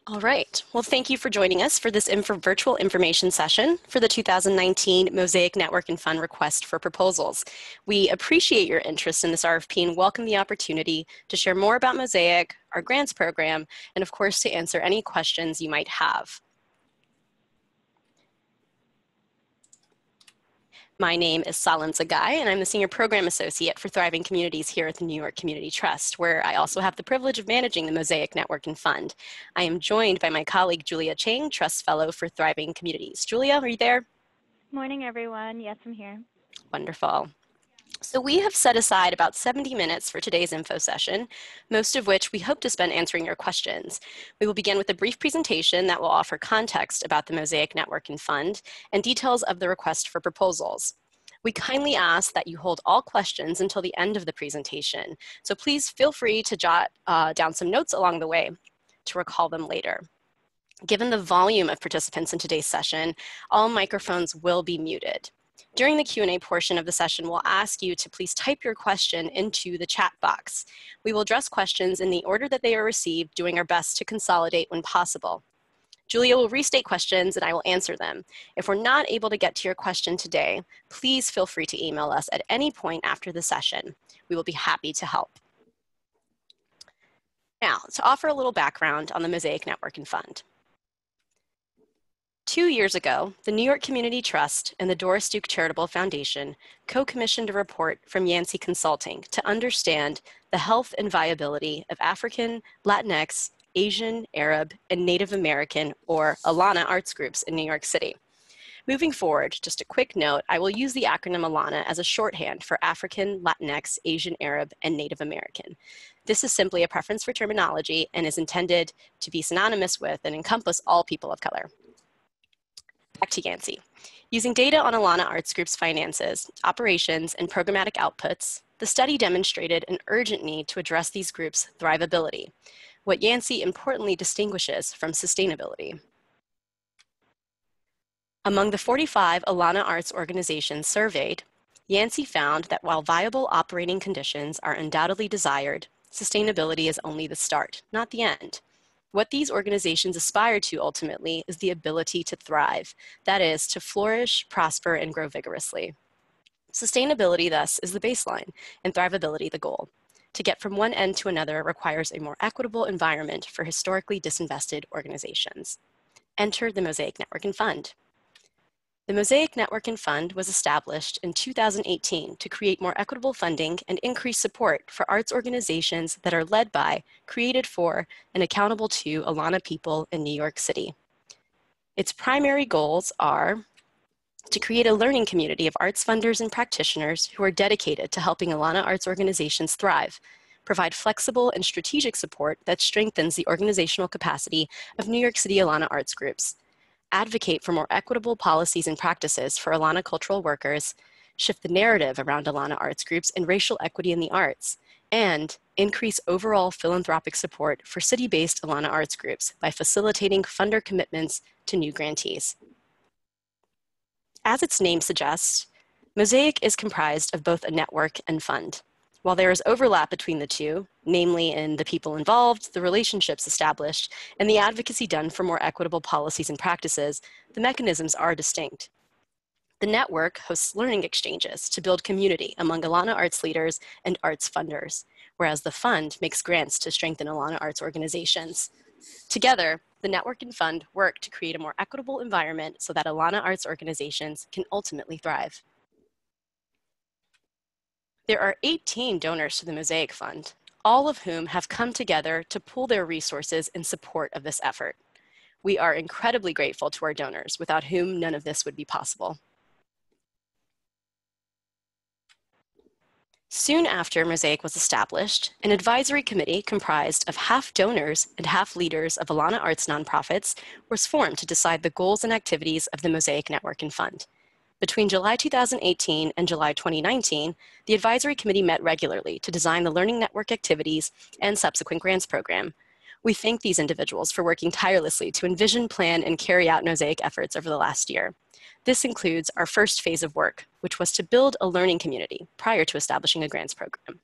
All right. Well, thank you for joining us for this virtual information session for the 2019 Mosaic Network and Fund Request for Proposals. We appreciate your interest in this RFP and welcome the opportunity to share more about Mosaic, our grants program, and of course to answer any questions you might have. My name is Salim Zagai, and I'm the Senior Program Associate for Thriving Communities here at the New York Community Trust, where I also have the privilege of managing the Mosaic Network and Fund. I am joined by my colleague, Julia Chang, Trust Fellow for Thriving Communities. Julia, are you there? Morning, everyone. Yes, I'm here. Wonderful. So we have set aside about 70 minutes for today's info session, most of which we hope to spend answering your questions. We will begin with a brief presentation that will offer context about the Mosaic Network and Fund and details of the request for proposals. We kindly ask that you hold all questions until the end of the presentation, so please feel free to jot down some notes along the way to recall them later. Given the volume of participants in today's session, all microphones will be muted. During the Q&A portion of the session, we'll ask you to please type your question into the chat box. We will address questions in the order that they are received, doing our best to consolidate when possible. Julia will restate questions and I will answer them. If we're not able to get to your question today, please feel free to email us at any point after the session. We will be happy to help. Now, to offer a little background on the Mosaic Network and Fund. 2 years ago, the New York Community Trust and the Doris Duke Charitable Foundation co-commissioned a report from Yancey Consulting to understand the health and viability of African, Latinx, Asian, Arab, and Native American, or ALANA arts groups in New York City. Moving forward, just a quick note, I will use the acronym ALANA as a shorthand for African, Latinx, Asian, Arab, and Native American. This is simply a preference for terminology and is intended to be synonymous with and encompass all people of color. Back to Yancey. Using data on ALANA Arts Group's finances, operations, and programmatic outputs, the study demonstrated an urgent need to address these groups' thrivability, what Yancey importantly distinguishes from sustainability. Among the 45 ALANA Arts organizations surveyed, Yancey found that while viable operating conditions are undoubtedly desired, sustainability is only the start, not the end. What these organizations aspire to ultimately is the ability to thrive, that is, to flourish, prosper, and grow vigorously. Sustainability, thus, is the baseline, and thrivability the goal. To get from one end to another requires a more equitable environment for historically disinvested organizations. Enter the Mosaic Network and Fund. The Mosaic Network and Fund was established in 2018 to create more equitable funding and increase support for arts organizations that are led by, created for, and accountable to ALANA people in New York City. Its primary goals are to create a learning community of arts funders and practitioners who are dedicated to helping ALANA arts organizations thrive, provide flexible and strategic support that strengthens the organizational capacity of New York City ALANA arts groups, advocate for more equitable policies and practices for ALANA cultural workers, shift the narrative around ALANA arts groups and racial equity in the arts, and increase overall philanthropic support for city-based ALANA arts groups by facilitating funder commitments to new grantees. As its name suggests, Mosaic is comprised of both a network and fund. While there is overlap between the two, namely in the people involved, the relationships established, and the advocacy done for more equitable policies and practices, the mechanisms are distinct. The network hosts learning exchanges to build community among ALANA arts leaders and arts funders, whereas the fund makes grants to strengthen ALANA arts organizations. Together, the network and fund work to create a more equitable environment so that ALANA arts organizations can ultimately thrive. There are 18 donors to the Mosaic Fund, all of whom have come together to pool their resources in support of this effort. We are incredibly grateful to our donors, without whom none of this would be possible. Soon after Mosaic was established, an advisory committee comprised of half donors and half leaders of ALANA arts nonprofits was formed to decide the goals and activities of the Mosaic Network and Fund. Between July 2018 and July 2019, the advisory committee met regularly to design the learning network activities and subsequent grants program. We thank these individuals for working tirelessly to envision, plan, and carry out Mosaic efforts over the last year. This includes our first phase of work, which was to build a learning community prior to establishing a grants program.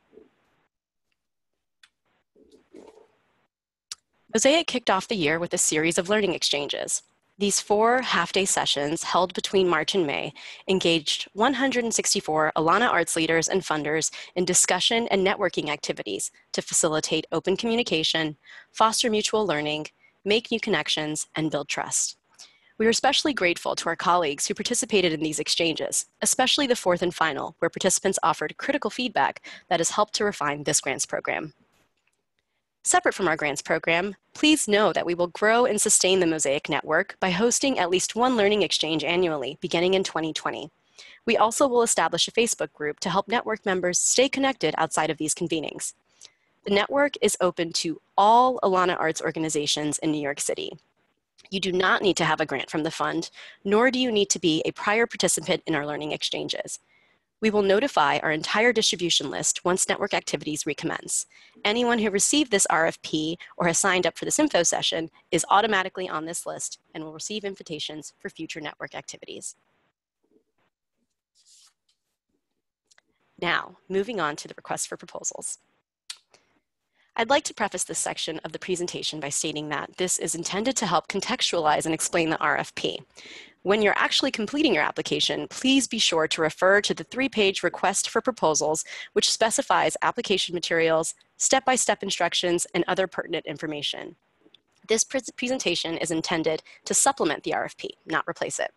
Mosaic kicked off the year with a series of learning exchanges. These 4 half-day sessions held between March and May engaged 164 Alana Arts leaders and funders in discussion and networking activities to facilitate open communication, foster mutual learning, make new connections, and build trust. We are especially grateful to our colleagues who participated in these exchanges, especially the 4th and final, where participants offered critical feedback that has helped to refine this grants program. Separate from our grants program, please know that we will grow and sustain the Mosaic network by hosting at least one learning exchange annually, beginning in 2020. We also will establish a Facebook group to help network members stay connected outside of these convenings. The network is open to all Alana Arts organizations in New York City. You do not need to have a grant from the fund, nor do you need to be a prior participant in our learning exchanges. We will notify our entire distribution list once network activities recommence. Anyone who received this RFP or has signed up for this info session is automatically on this list and will receive invitations for future network activities. Now, moving on to the request for proposals. I'd like to preface this section of the presentation by stating that this is intended to help contextualize and explain the RFP. When you're actually completing your application, please be sure to refer to the 3-page request for proposals, which specifies application materials, step-by-step instructions, and other pertinent information. This presentation is intended to supplement the RFP, not replace it.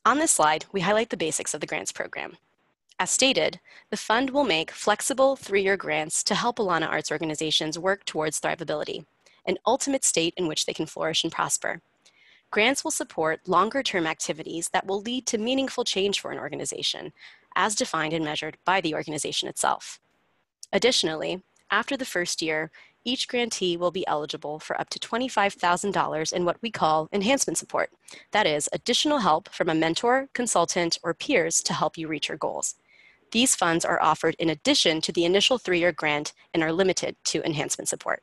On this slide, we highlight the basics of the grants program. As stated, the fund will make flexible 3-year grants to help Alana Arts organizations work towards thrivability, an ultimate state in which they can flourish and prosper. Grants will support longer-term activities that will lead to meaningful change for an organization, as defined and measured by the organization itself. Additionally, after the first year, each grantee will be eligible for up to $25,000 in what we call enhancement support. That is, additional help from a mentor, consultant, or peers to help you reach your goals. These funds are offered in addition to the initial 3-year grant and are limited to enhancement support.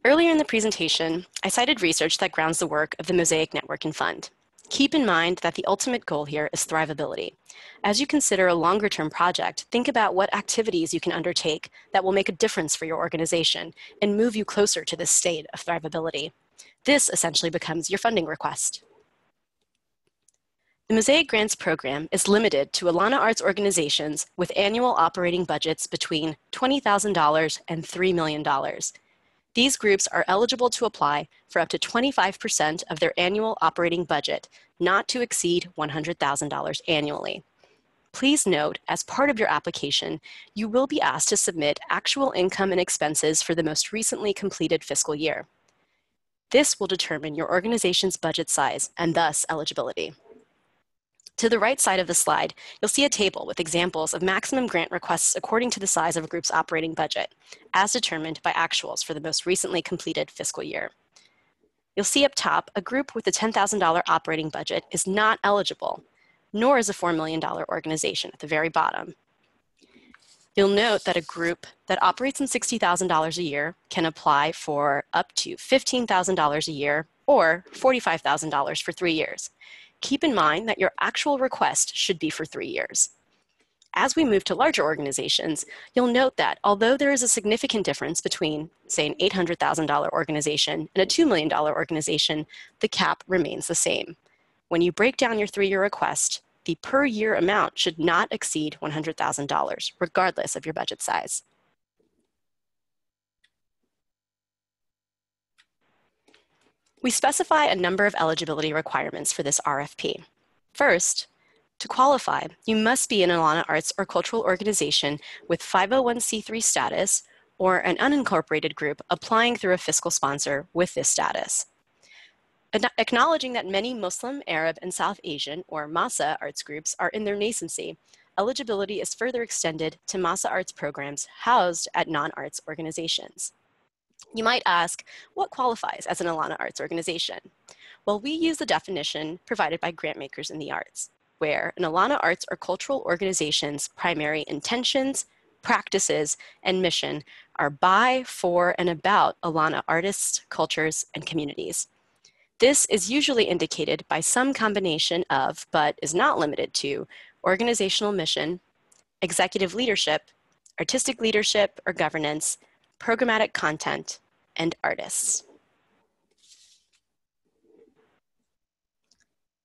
Earlier in the presentation, I cited research that grounds the work of the Mosaic Network and Fund. Keep in mind that the ultimate goal here is thrivability. As you consider a longer-term project, think about what activities you can undertake that will make a difference for your organization and move you closer to this state of thrivability. This essentially becomes your funding request. The Mosaic Grants Program is limited to Alana Arts organizations with annual operating budgets between $20,000 and $3 million. These groups are eligible to apply for up to 25% of their annual operating budget, not to exceed $100,000 annually. Please note, as part of your application, you will be asked to submit actual income and expenses for the most recently completed fiscal year. This will determine your organization's budget size and thus eligibility. To the right side of the slide, you'll see a table with examples of maximum grant requests according to the size of a group's operating budget, as determined by actuals for the most recently completed fiscal year. You'll see up top, a group with a $10,000 operating budget is not eligible, nor is a $4 million organization at the very bottom. You'll note that a group that operates in $60,000 a year can apply for up to $15,000 a year or $45,000 for 3 years. Keep in mind that your actual request should be for 3 years. As we move to larger organizations, you'll note that although there is a significant difference between, say, an $800,000 organization and a $2 million organization, the cap remains the same. When you break down your 3-year request, the per year amount should not exceed $100,000, regardless of your budget size. We specify a number of eligibility requirements for this RFP. First, to qualify, you must be an Alana Arts or cultural organization with 501c3 status or an unincorporated group applying through a fiscal sponsor with this status. Acknowledging that many Muslim, Arab, and South Asian, or MASA arts groups are in their nascency, eligibility is further extended to MASA arts programs housed at non-arts organizations. You might ask, what qualifies as an Alana Arts organization? Well, we use the definition provided by grantmakers in the arts, where an Alana Arts or cultural organization's primary intentions, practices, and mission are by, for, and about Alana artists, cultures, and communities. This is usually indicated by some combination of, but is not limited to, organizational mission, executive leadership, artistic leadership or governance, programmatic content, and artists.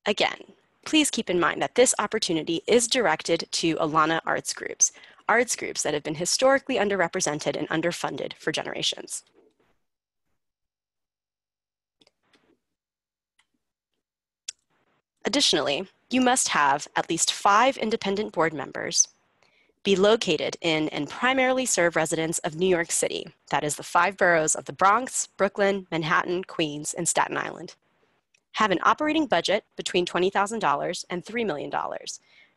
Again, please keep in mind that this opportunity is directed to Alana arts groups that have been historically underrepresented and underfunded for generations. Additionally, you must have at least 5 independent board members, be located in and primarily serve residents of New York City, that is the 5 boroughs of the Bronx, Brooklyn, Manhattan, Queens, and Staten Island. Have an operating budget between $20,000 and $3 million.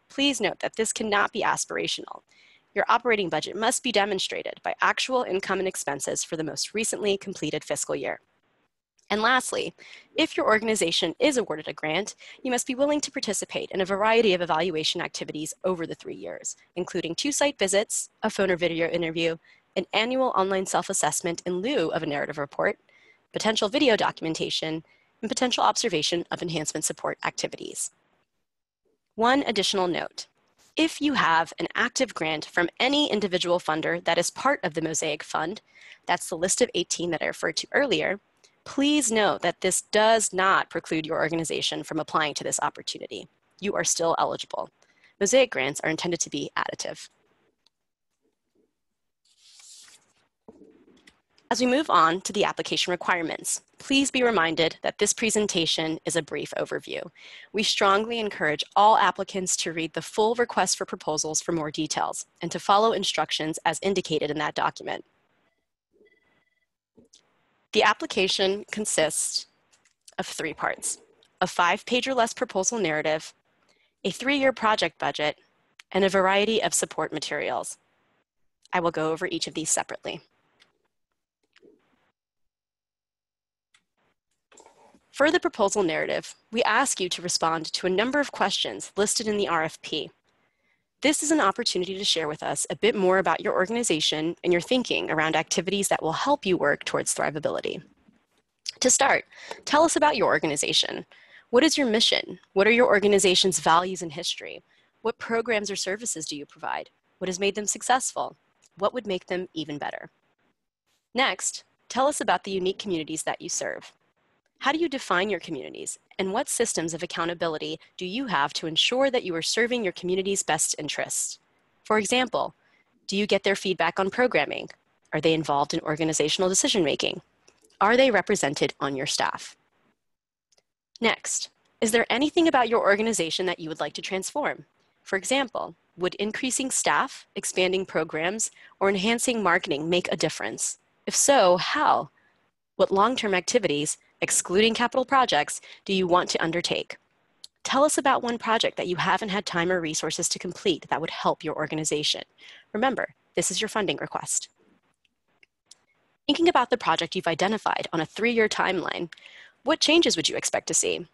Please note that this cannot be aspirational. Your operating budget must be demonstrated by actual income and expenses for the most recently completed fiscal year. And lastly, if your organization is awarded a grant, you must be willing to participate in a variety of evaluation activities over the 3 years, including 2 site visits, a phone or video interview, an annual online self-assessment in lieu of a narrative report, potential video documentation, and potential observation of enhancement support activities. One additional note. If you have an active grant from any individual funder that is part of the Mosaic Fund, that's the list of 18 that I referred to earlier, please note that this does not preclude your organization from applying to this opportunity. You are still eligible. Mosaic grants are intended to be additive. As we move on to the application requirements, please be reminded that this presentation is a brief overview. We strongly encourage all applicants to read the full request for proposals for more details and to follow instructions as indicated in that document. The application consists of 3 parts: a 5-page or less proposal narrative, a 3-year project budget, and a variety of support materials. I will go over each of these separately. For the proposal narrative, we ask you to respond to a number of questions listed in the RFP. This is an opportunity to share with us a bit more about your organization and your thinking around activities that will help you work towards thrivability. To start, tell us about your organization. What is your mission? What are your organization's values and history? What programs or services do you provide? What has made them successful? What would make them even better? Next, tell us about the unique communities that you serve. How do you define your communities, and what systems of accountability do you have to ensure that you are serving your community's best interests? For example, do you get their feedback on programming? Are they involved in organizational decision-making? Are they represented on your staff? Next, is there anything about your organization that you would like to transform? For example, would increasing staff, expanding programs, or enhancing marketing make a difference? If so, how? What long-term activities, excluding capital projects, do you want to undertake? Tell us about one project that you haven't had time or resources to complete that would help your organization. Remember, this is your funding request. Thinking about the project you've identified on a 3-year timeline, what changes would you expect to see?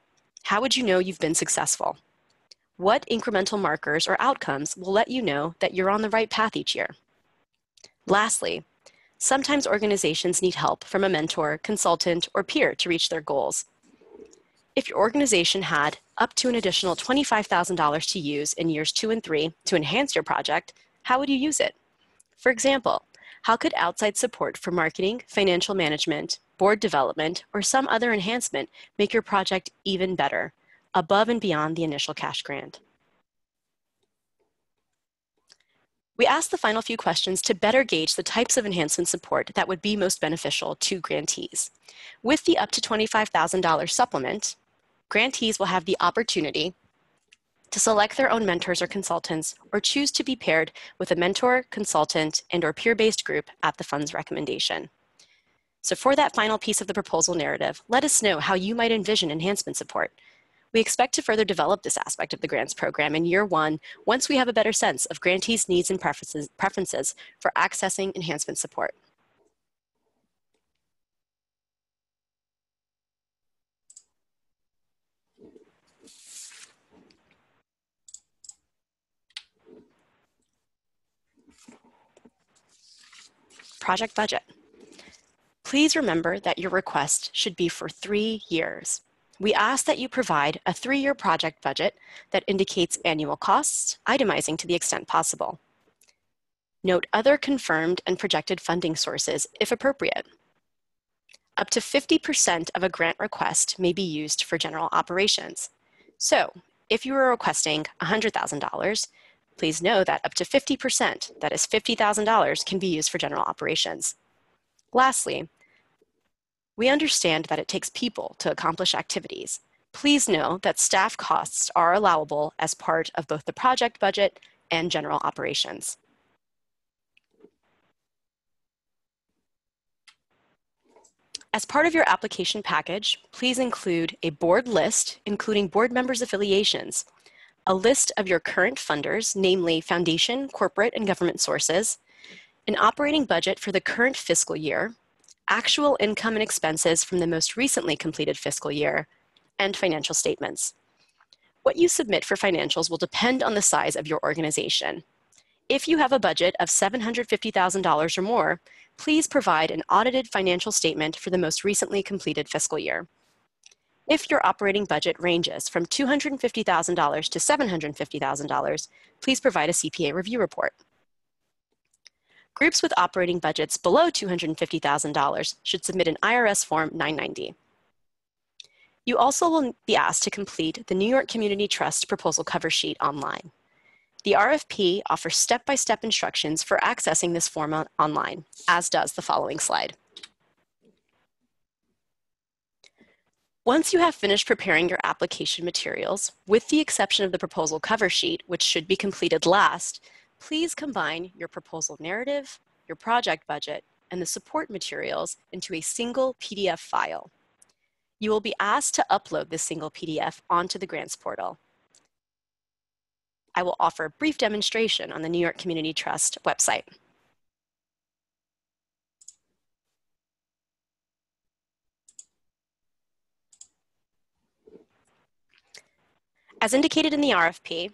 How would you know you've been successful? What incremental markers or outcomes will let you know that you're on the right path each year? Lastly, sometimes organizations need help from a mentor, consultant, or peer to reach their goals. If your organization had up to an additional $25,000 to use in years 2 and 3 to enhance your project, how would you use it? For example, how could outside support for marketing, financial management, board development, or some other enhancement make your project even better, above and beyond the initial cash grant? We asked the final few questions to better gauge the types of enhancement support that would be most beneficial to grantees. With the up to $25,000 supplement, grantees will have the opportunity to select their own mentors or consultants, or choose to be paired with a mentor, consultant, and/or peer-based group at the fund's recommendation. So for that final piece of the proposal narrative, let us know how you might envision enhancement support. We expect to further develop this aspect of the grants program in year 1 once we have a better sense of grantees' needs and preferences for accessing enhancement support. Project budget. Please remember that your request should be for 3 years. We ask that you provide a 3-year project budget that indicates annual costs, itemizing to the extent possible. Note other confirmed and projected funding sources if appropriate. Up to 50% of a grant request may be used for general operations. So, if you are requesting $100,000, please know that up to 50%, that is $50,000, can be used for general operations. Lastly, we understand that it takes people to accomplish activities. Please know that staff costs are allowable as part of both the project budget and general operations. As part of your application package, please include a board list, including board members' affiliations, a list of your current funders, namely foundation, corporate, and government sources, an operating budget for the current fiscal year, actual income and expenses from the most recently completed fiscal year, and financial statements. What you submit for financials will depend on the size of your organization. If you have a budget of $750,000 or more, please provide an audited financial statement for the most recently completed fiscal year. If your operating budget ranges from $250,000 to $750,000, please provide a CPA review report. Groups with operating budgets below $250,000 should submit an IRS Form 990. You also will be asked to complete the New York Community Trust proposal cover sheet online. The RFP offers step-by-step instructions for accessing this form online, as does the following slide. Once you have finished preparing your application materials, with the exception of the proposal cover sheet, which should be completed last, please combine your proposal narrative, your project budget, and the support materials into a single PDF file. You will be asked to upload this single PDF onto the grants portal. I will offer a brief demonstration on the New York Community Trust website. As indicated in the RFP,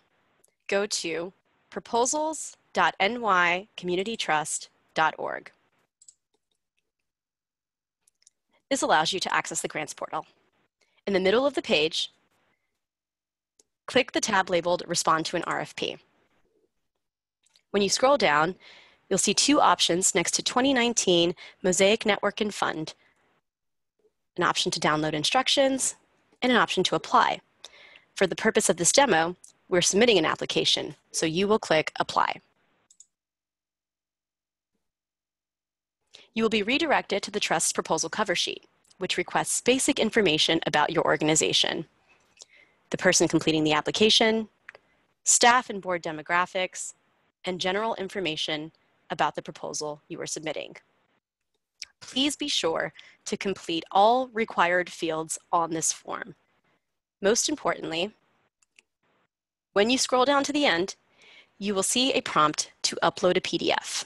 go to proposals.nycommunitytrust.org. This allows you to access the grants portal. In the middle of the page, click the tab labeled Respond to an RFP. When you scroll down, you'll see two options next to 2019 Mosaic Network and Fund, an option to download instructions, and an option to apply. For the purpose of this demo, we're submitting an application, so you will click Apply. You will be redirected to the Trust's proposal cover sheet, which requests basic information about your organization: the person completing the application, staff and board demographics, and general information about the proposal you are submitting. Please be sure to complete all required fields on this form. Most importantly, when you scroll down to the end, you will see a prompt to upload a PDF.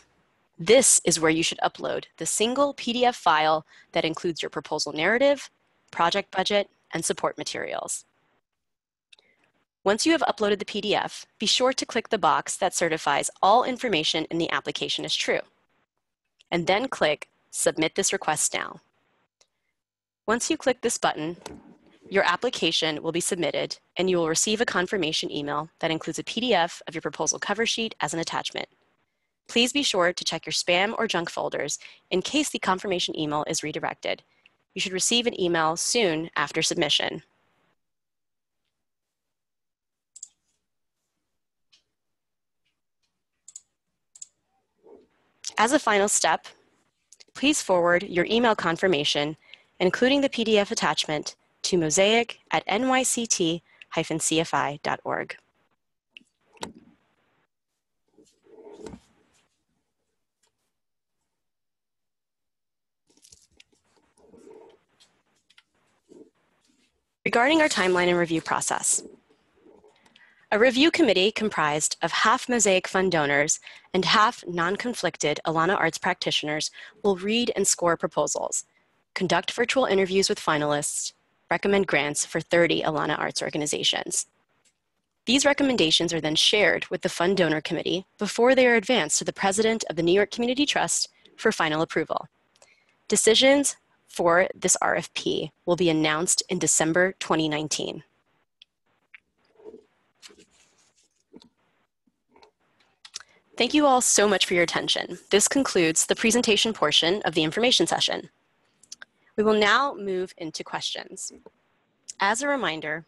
This is where you should upload the single PDF file that includes your proposal narrative, project budget, and support materials. Once you have uploaded the PDF, be sure to click the box that certifies all information in the application is true, and then click Submit this request now. Once you click this button, your application will be submitted, and you will receive a confirmation email that includes a PDF of your proposal cover sheet as an attachment. Please be sure to check your spam or junk folders in case the confirmation email is redirected. You should receive an email soon after submission. As a final step, please forward your email confirmation, including the PDF attachment, to mosaic@nyct-cfi.org. Regarding our timeline and review process, a review committee comprised of half Mosaic Fund donors and half non-conflicted Alana Arts practitioners will read and score proposals, conduct virtual interviews with finalists, recommend grants for 30 Alana Arts organizations. These recommendations are then shared with the Fund Donor Committee before they are advanced to the President of the New York Community Trust for final approval. Decisions for this RFP will be announced in December 2019. Thank you all so much for your attention. This concludes the presentation portion of the information session. We will now move into questions. As a reminder,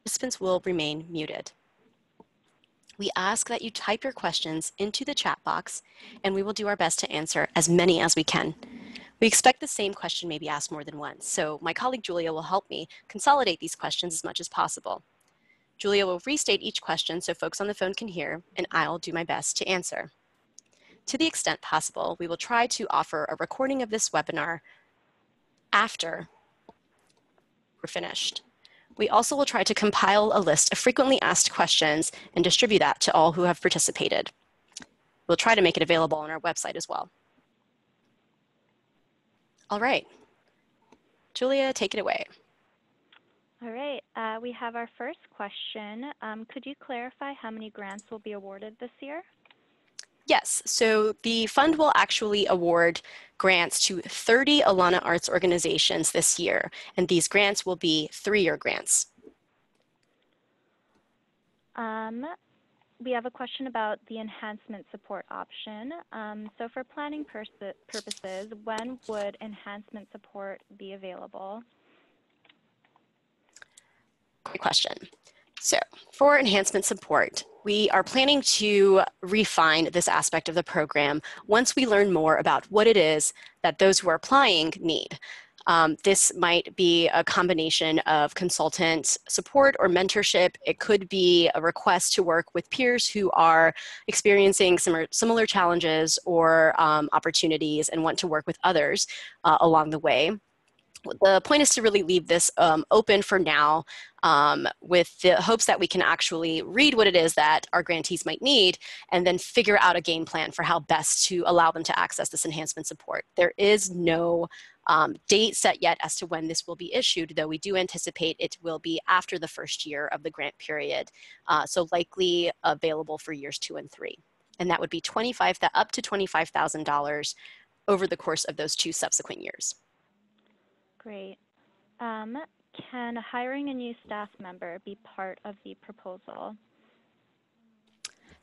participants will remain muted. We ask that you type your questions into the chat box, and we will do our best to answer as many as we can. We expect the same question may be asked more than once, so my colleague Julia will help me consolidate these questions as much as possible. Julia will restate each question so folks on the phone can hear, and I'll do my best to answer. To the extent possible, we will try to offer a recording of this webinar after we're finished. We also will try to compile a list of frequently asked questions and distribute that to all who have participated. We'll try to make it available on our website as well. All right. Julia, take it away. All right, we have our first question. Could you clarify how many grants will be awarded this year? Yes, so the fund will actually award grants to 30 Alana Arts organizations this year, and these grants will be 3-year grants. We have a question about the enhancement support option. So for planning purposes, when would enhancement support be available? Great question. So for enhancement support, we are planning to refine this aspect of the program once we learn more about what it is that those who are applying need. This might be a combination of consultant support or mentorship. It could be a request to work with peers who are experiencing similar challenges or opportunities and want to work with others along the way. The point is to really leave this open for now with the hopes that we can actually read what it is that our grantees might need and then figure out a game plan for how best to allow them to access this enhancement support. There is no date set yet as to when this will be issued, though we do anticipate it will be after the first year of the grant period, so likely available for years 2 and 3. And that would be up to $25,000 over the course of those 2 subsequent years. Great. Can hiring a new staff member be part of the proposal?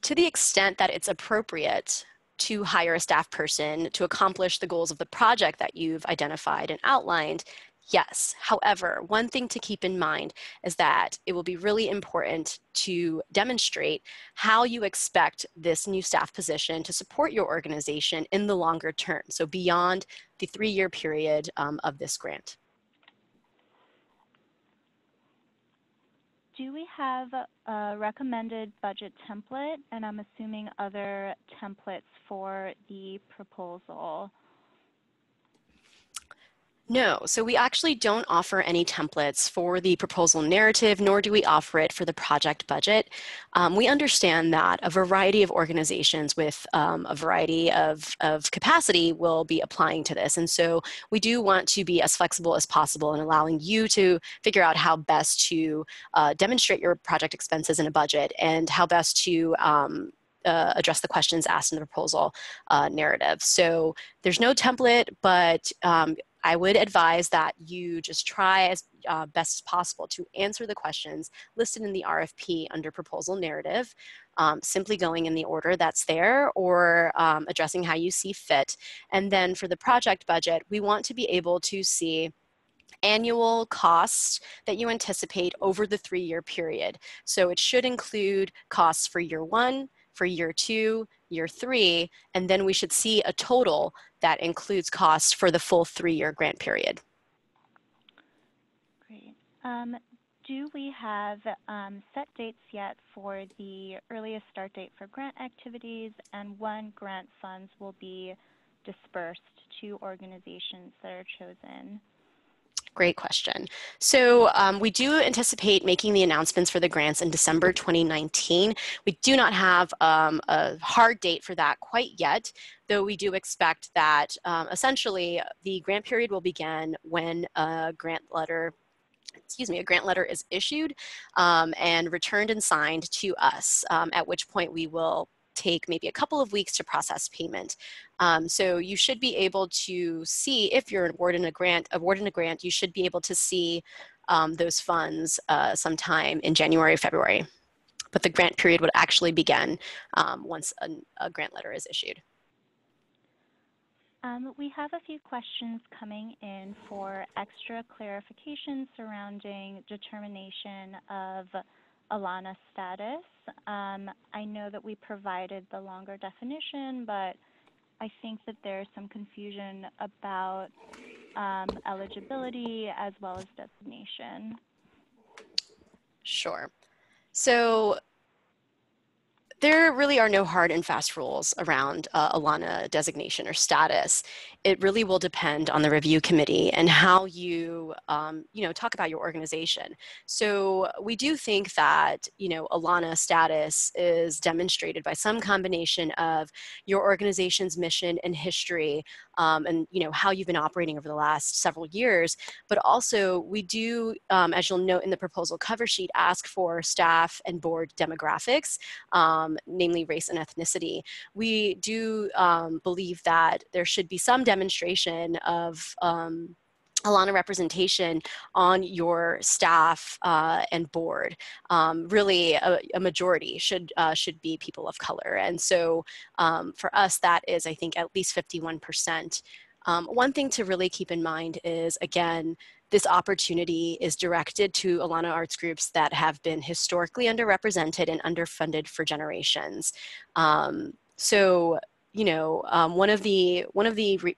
To the extent that it's appropriate to hire a staff person to accomplish the goals of the project that you've identified and outlined, yes. However, one thing to keep in mind is that it will be really important to demonstrate how you expect this new staff position to support your organization in the longer term, so beyond the 3-year period of this grant. Do we have a recommended budget template? And I'm assuming other templates for the proposal. No, so we actually don't offer any templates for the proposal narrative, nor do we offer it for the project budget. We understand that a variety of organizations with a variety of capacity will be applying to this. And so we do want to be as flexible as possible in allowing you to figure out how best to demonstrate your project expenses in a budget and how best to address the questions asked in the proposal narrative. So there's no template, but I would advise that you just try as best as possible to answer the questions listed in the RFP under proposal narrative, simply going in the order that's there or addressing how you see fit. And then for the project budget, we want to be able to see annual costs that you anticipate over the 3-year period. So it should include costs for year 1, for year 2, year 3, and then we should see a total that includes costs for the full 3-year grant period. Great. Do we have set dates yet for the earliest start date for grant activities and when grant funds will be dispersed to organizations that are chosen? Great question. So we do anticipate making the announcements for the grants in December 2019. We do not have a hard date for that quite yet, though we do expect that essentially the grant period will begin when a grant letter is issued and returned and signed to us, at which point we will take maybe a couple of weeks to process payment. So you should be able to see, if you're awarded a grant, you should be able to see those funds sometime in January, February. but the grant period would actually begin once a grant letter is issued. We have a few questions coming in for extra clarification surrounding determination of Alana status. I know that we provided the longer definition, but I think that there's some confusion about eligibility as well as designation. Sure. So there really are no hard and fast rules around Alana designation or status. It really will depend on the review committee and how you, talk about your organization. So we do think that, Alana status is demonstrated by some combination of your organization's mission and history, and, how you've been operating over the last several years. But also we do, as you'll note in the proposal cover sheet, ask for staff and board demographics. Namely race and ethnicity. We do believe that there should be some demonstration of Alana representation on your staff and board. Really, a majority should be people of color. And so for us, that is, I think, at least 51%. One thing to really keep in mind is, again, this opportunity is directed to Alana arts groups that have been historically underrepresented and underfunded for generations. One of the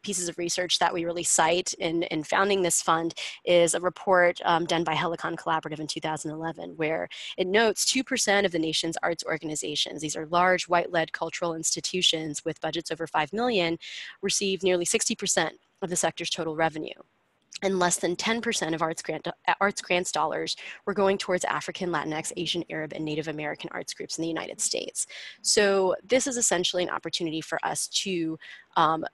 pieces of research that we really cite in founding this fund is a report done by Helicon Collaborative in 2011, where it notes 2% of the nation's arts organizations, these are large white-led cultural institutions with budgets over $5 million, receive nearly 60% of the sector's total revenue. And less than 10% of arts grants dollars were going towards African, Latinx, Asian, Arab, and Native American arts groups in the United States. So this is essentially an opportunity for us to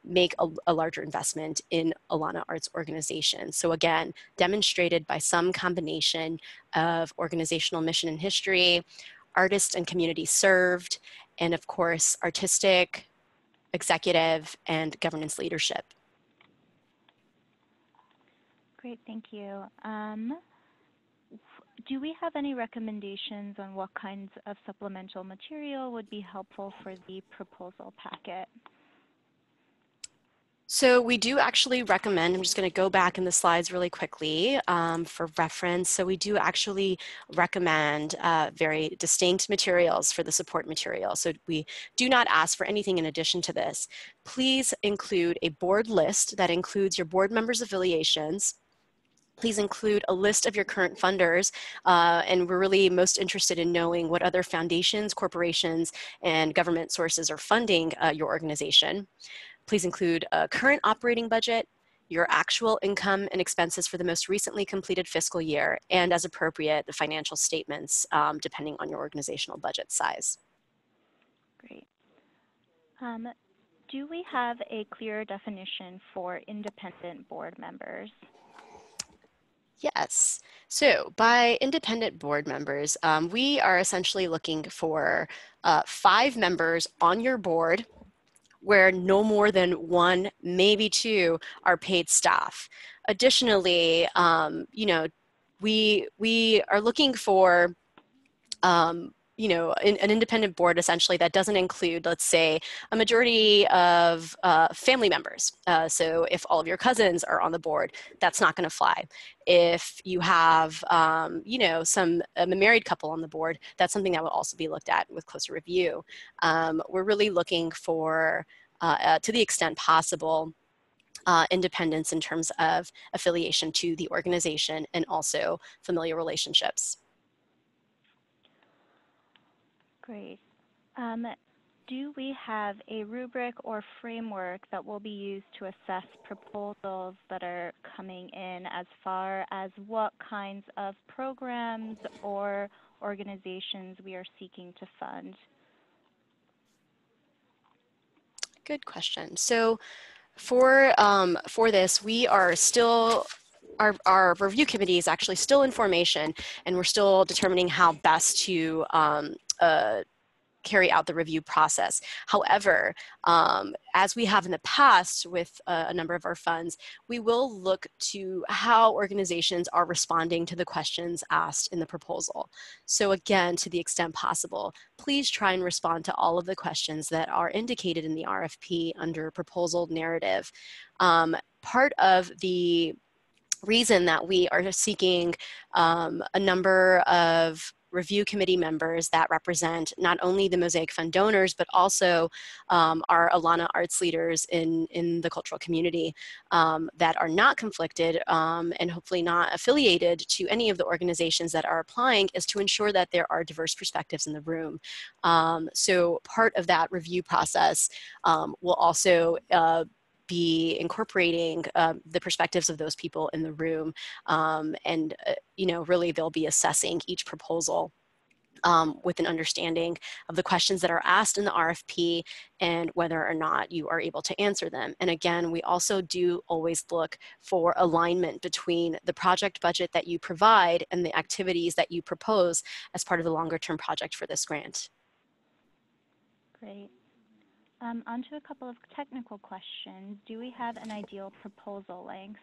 make a larger investment in Alana arts organizations. So again, demonstrated by some combination of organizational mission and history, artists and communities served, and of course, artistic, executive, and governance leadership. Great, thank you. Do we have any recommendations on what kinds of supplemental material would be helpful for the proposal packet? So we do actually recommend, I'm just going to go back in the slides really quickly for reference. So we do actually recommend very distinct materials for the support material. So we do not ask for anything in addition to this. Please include a board list that includes your board members' affiliations. Please include a list of your current funders, and we're really most interested in knowing what other foundations, corporations, and government sources are funding your organization. Please include a current operating budget, your actual income and expenses for the most recently completed fiscal year, and as appropriate, the financial statements depending on your organizational budget size. Great. Do we have a clear definition for independent board members? Yes. So by independent board members, we are essentially looking for 5 members on your board where no more than 1, maybe 2 are paid staff. Additionally, we are looking for an independent board essentially that doesn't include, let's say, a majority of family members. So if all of your cousins are on the board, that's not going to fly. If you have, a married couple on the board, that's something that will also be looked at with closer review. We're really looking for, to the extent possible, independence in terms of affiliation to the organization and also familial relationships. Great. Do we have a rubric or framework that will be used to assess proposals that are coming in as far as what kinds of programs or organizations we are seeking to fund? Good question. So for this, we are still, our review committee is actually still in formation, and we're still determining how best to carry out the review process. However, as we have in the past with a number of our funds, we will look to how organizations are responding to the questions asked in the proposal. So again, to the extent possible, please try and respond to all of the questions that are indicated in the RFP under proposal narrative. Part of the reason that we are seeking a number of review committee members that represent not only the Mosaic Fund donors, but also our Alana arts leaders in the cultural community that are not conflicted and hopefully not affiliated to any of the organizations that are applying, is to ensure that there are diverse perspectives in the room. So part of that review process will also be incorporating the perspectives of those people in the room, and really they'll be assessing each proposal with an understanding of the questions that are asked in the RFP and whether or not you are able to answer them. And again, we also do always look for alignment between the project budget that you provide and the activities that you propose as part of the longer term project for this grant. Great. On to a couple of technical questions. Do we have an ideal proposal length?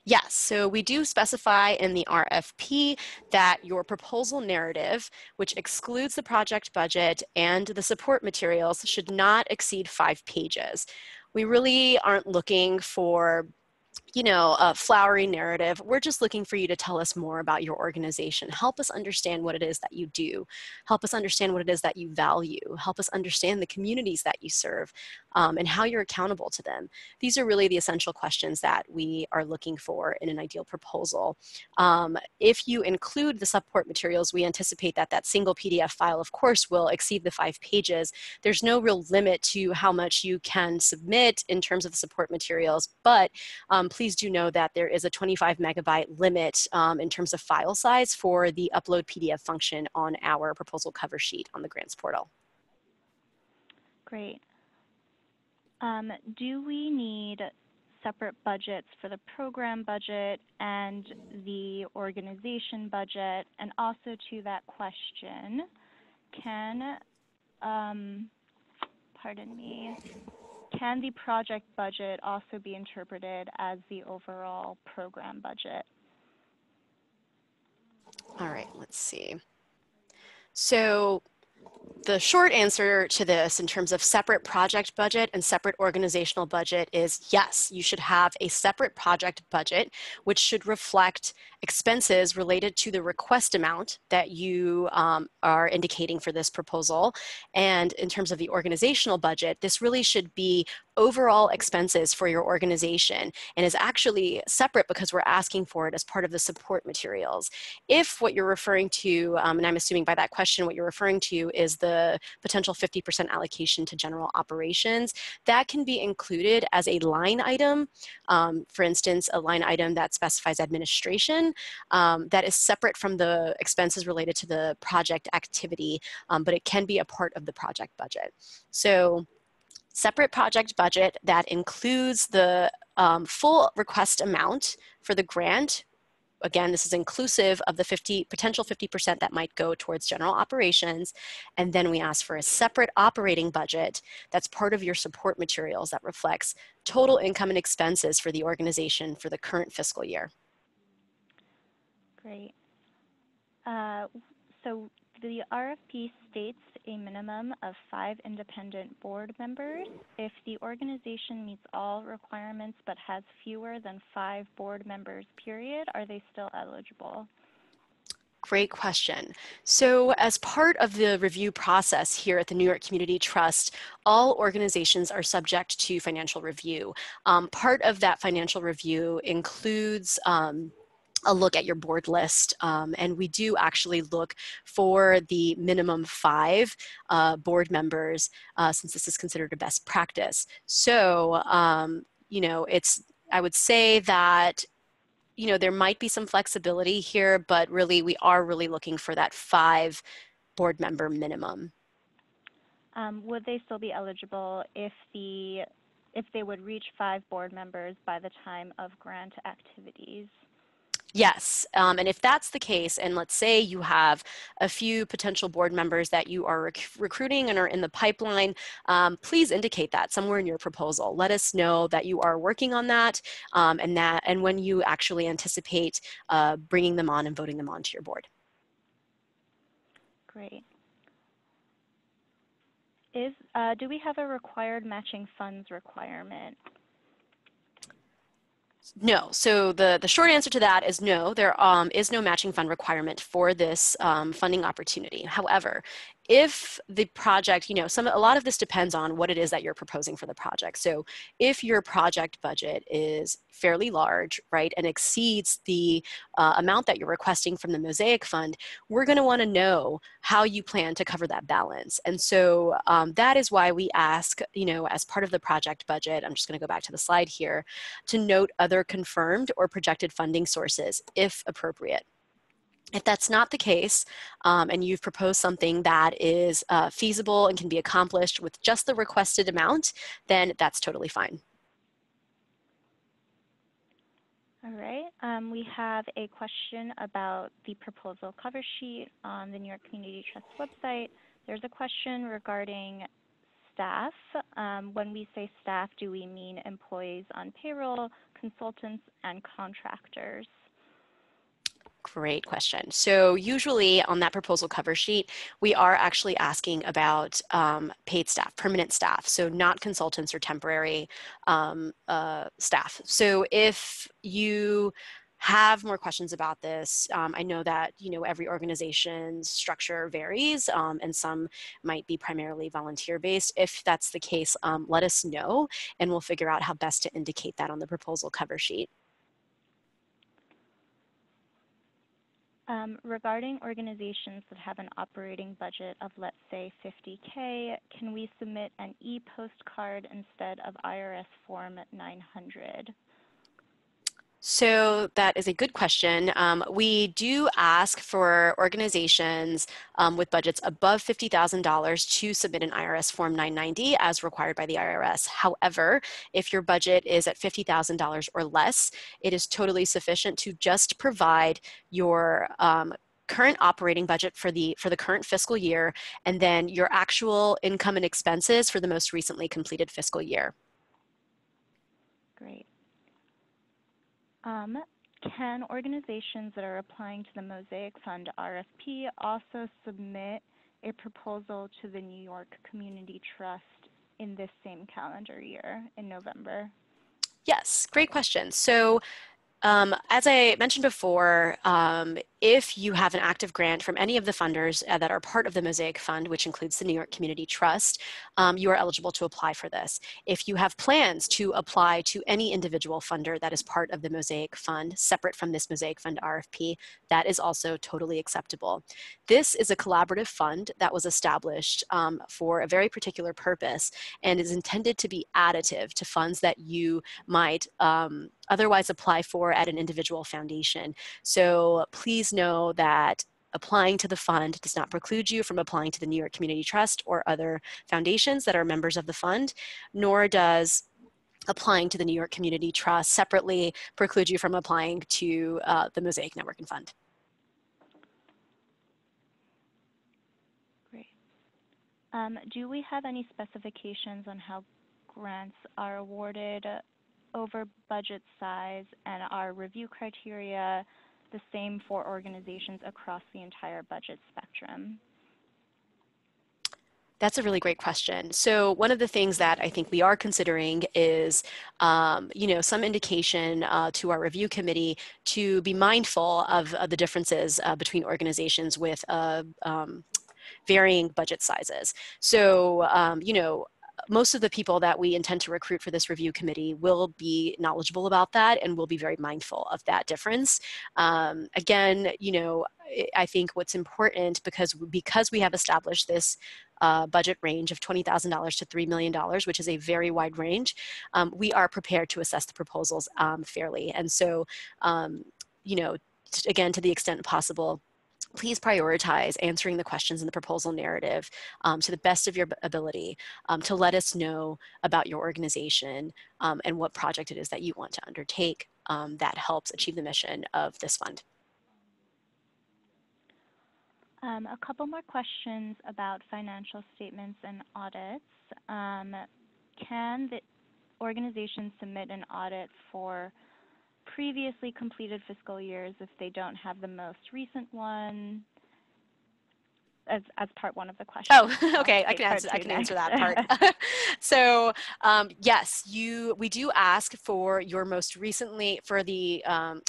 Yes, so we do specify in the RFP that your proposal narrative, which excludes the project budget and the support materials, should not exceed 5 pages. We really aren't looking for a flowery narrative. We're just looking for you to tell us more about your organization. Help us understand what it is that you do. Help us understand what it is that you value. Help us understand the communities that you serve and how you're accountable to them. These are really the essential questions that we are looking for in an ideal proposal. If you include the support materials, we anticipate that that single PDF file, of course, will exceed the 5 pages. There's no real limit to how much you can submit in terms of the support materials, but please do know that there is a 25 megabyte limit in terms of file size for the upload PDF function on our proposal cover sheet on the grants portal. Great. Do we need separate budgets for the program budget and the organization budget? And also to that question, can the project budget also be interpreted as the overall program budget? All right, let's see. So the short answer to this in terms of separate project budget and separate organizational budget is yes, you should have a separate project budget, which should reflect expenses related to the request amount that you are indicating for this proposal. And in terms of the organizational budget, this really should be overall expenses for your organization and is actually separate because we're asking for it as part of the support materials. If what you're referring to, and I'm assuming by that question what you're referring to is the potential 50% allocation to general operations, that can be included as a line item. For instance, a line item that specifies administration that is separate from the expenses related to the project activity, but it can be a part of the project budget. So separate project budget that includes the full request amount for the grant. Again, this is inclusive of the potential 50% that might go towards general operations. And then we ask for a separate operating budget that's part of your support materials that reflects total income and expenses for the organization for the current fiscal year. Great. So the RFP states a minimum of 5 independent board members. If the organization meets all requirements but has fewer than 5 board members, period, are they still eligible? Great question. So as part of the review process here at the New York Community Trust, all organizations are subject to financial review. Part of that financial review includes a look at your board list, and we do actually look for the minimum 5 board members since this is considered a best practice. So, I would say that there might be some flexibility here, but really we are really looking for that 5 board member minimum. Would they still be eligible if they would reach 5 board members by the time of grant activities? Yes, and if that's the case, and let's say you have a few potential board members that you are recruiting and are in the pipeline, please indicate that somewhere in your proposal. Let us know that you are working on that, and when you actually anticipate bringing them on and voting them onto your board. Great. Do we have a required matching funds requirement? No. So the short answer to that is no. There is no matching fund requirement for this funding opportunity. However, if the project, a lot of this depends on what it is that you're proposing for the project. So if your project budget is fairly large, right, and exceeds the amount that you're requesting from the Mosaic Fund, we're going to want to know how you plan to cover that balance. And so that is why we ask, as part of the project budget, I'm just going to go back to the slide here, to note other confirmed or projected funding sources, if appropriate. If that's not the case, and you've proposed something that is feasible and can be accomplished with just the requested amount, then that's totally fine. All right. We have a question about the proposal cover sheet on the New York Community Trust website. There's a question regarding staff. When we say staff, do we mean employees on payroll, consultants, and contractors? Great question. So usually on that proposal cover sheet, we are actually asking about paid staff, permanent staff, so not consultants or temporary staff. So if you have more questions about this, I know that every organization's structure varies, and some might be primarily volunteer-based. If that's the case, let us know, and we'll figure out how best to indicate that on the proposal cover sheet. Regarding organizations that have an operating budget of, let's say, $50K, can we submit an e-postcard instead of IRS Form 900? So that is a good question. We do ask for organizations with budgets above $50,000 to submit an IRS Form 990 as required by the IRS. However, if your budget is at $50,000 or less, it is totally sufficient to just provide your current operating budget for the current fiscal year, and then your actual income and expenses for the most recently completed fiscal year. Great. Can organizations that are applying to the Mosaic Fund RFP also submit a proposal to the New York Community Trust in this same calendar year in November? Yes, great question. So as I mentioned before, if you have an active grant from any of the funders that are part of the Mosaic Fund, which includes the New York Community Trust, you are eligible to apply for this. If you have plans to apply to any individual funder that is part of the Mosaic Fund, separate from this Mosaic Fund RFP, that is also totally acceptable. This is a collaborative fund that was established for a very particular purpose and is intended to be additive to funds that you might otherwise apply for at an individual foundation. So please know that applying to the fund does not preclude you from applying to the New York Community Trust or other foundations that are members of the fund, nor does applying to the New York Community Trust separately preclude you from applying to the Mosaic Networking Fund. Great. Do we have any specifications on how grants are awarded over budget size, and are review criteria the same for organizations across the entire budget spectrum? That's a really great question. So one of the things that I think we are considering is, some indication to our review committee to be mindful of the differences between organizations with varying budget sizes. So, most of the people that we intend to recruit for this review committee will be knowledgeable about that and will be very mindful of that difference. Again, I think what's important, because we have established this budget range of $20,000 to $3 million, which is a very wide range, we are prepared to assess the proposals fairly. And so, again, to the extent possible, please prioritize answering the questions in the proposal narrative to the best of your ability to let us know about your organization and what project it is that you want to undertake. that helps achieve the mission of this fund. A couple more questions about financial statements and audits. Can the organization submit an audit for previously completed fiscal years if they don't have the most recent one? As part one of the question. Oh, okay. I can answer that part. So yes, we do ask for your most recently, for the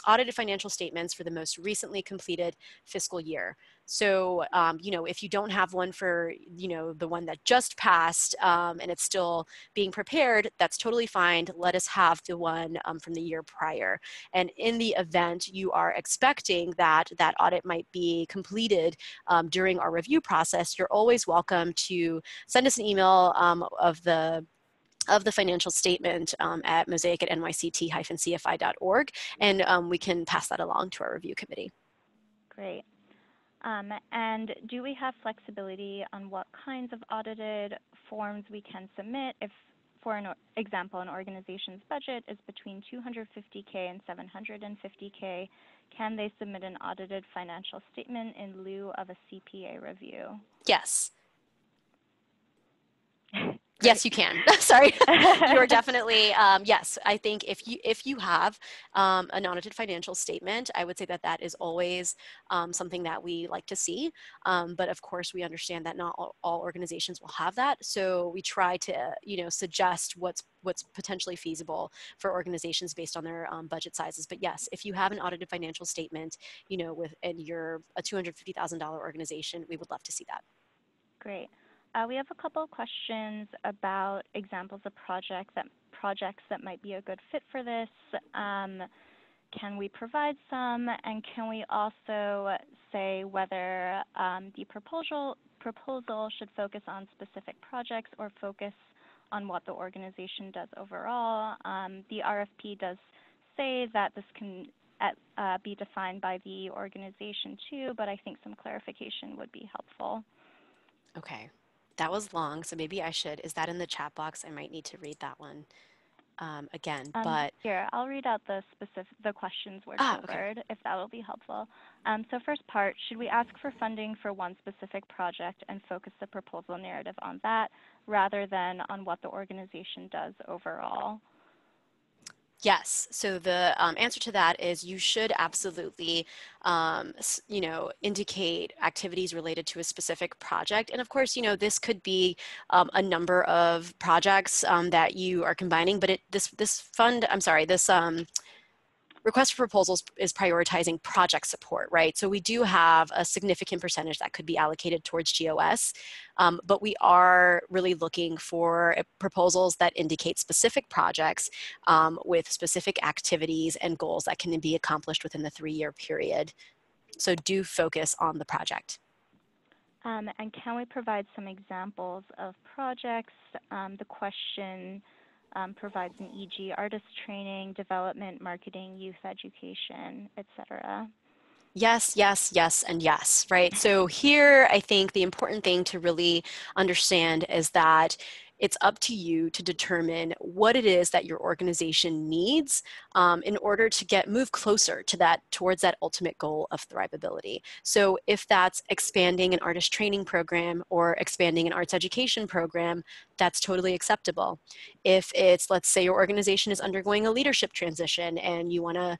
audited financial statements for the most recently completed fiscal year. So, if you don't have one for, the one that just passed and it's still being prepared, that's totally fine. Let us have the one from the year prior. And in the event you are expecting that that audit might be completed during our review process, you're always welcome to send us an email of the financial statement at mosaic@nyct-cfi.org, and we can pass that along to our review committee. Great. And do we have flexibility on what kinds of audited forms we can submit? If, for an example, an organization's budget is between $250K and $750K, can they submit an audited financial statement in lieu of a CPA review? Yes. Yes, you can. Sorry, you are definitely, yes. I think if you have an audited financial statement, I would say that that is always something that we like to see. But of course, we understand that not all organizations will have that. So we try to, suggest what's potentially feasible for organizations based on their budget sizes. But yes, if you have an audited financial statement, and you're a $250,000 organization, we would love to see that. Great. We have a couple of questions about examples of projects that might be a good fit for this. Can we provide some? And can we also say whether the proposal should focus on specific projects or focus on what the organization does overall? The RFP does say that this can be defined by the organization too, but I think some clarification would be helpful. Okay. That was long, so maybe I should. Is that in the chat box? I might need to read that one again. But here, I'll read out the questions word for word, if that will be helpful. So first part, should we ask for funding for one specific project and focus the proposal narrative on that rather than on what the organization does overall? Yes. So the answer to that is you should absolutely, indicate activities related to a specific project. And of course, this could be a number of projects that you are combining, but this request for proposals is prioritizing project support, right? So we do have a significant percentage that could be allocated towards GOS, but we are really looking for proposals that indicate specific projects with specific activities and goals that can be accomplished within the 3-year period. So do focus on the project. And can we provide some examples of projects? The question provides an e.g. artist training, development, marketing, youth education, etc. Yes, yes, yes, and yes, right? So here, I think the important thing to really understand is that it's up to you to determine what it is that your organization needs in order to move closer to towards that ultimate goal of thrivability. So if that's expanding an artist training program or expanding an arts education program, that's totally acceptable. If it's, let's say your organization is undergoing a leadership transition and you want to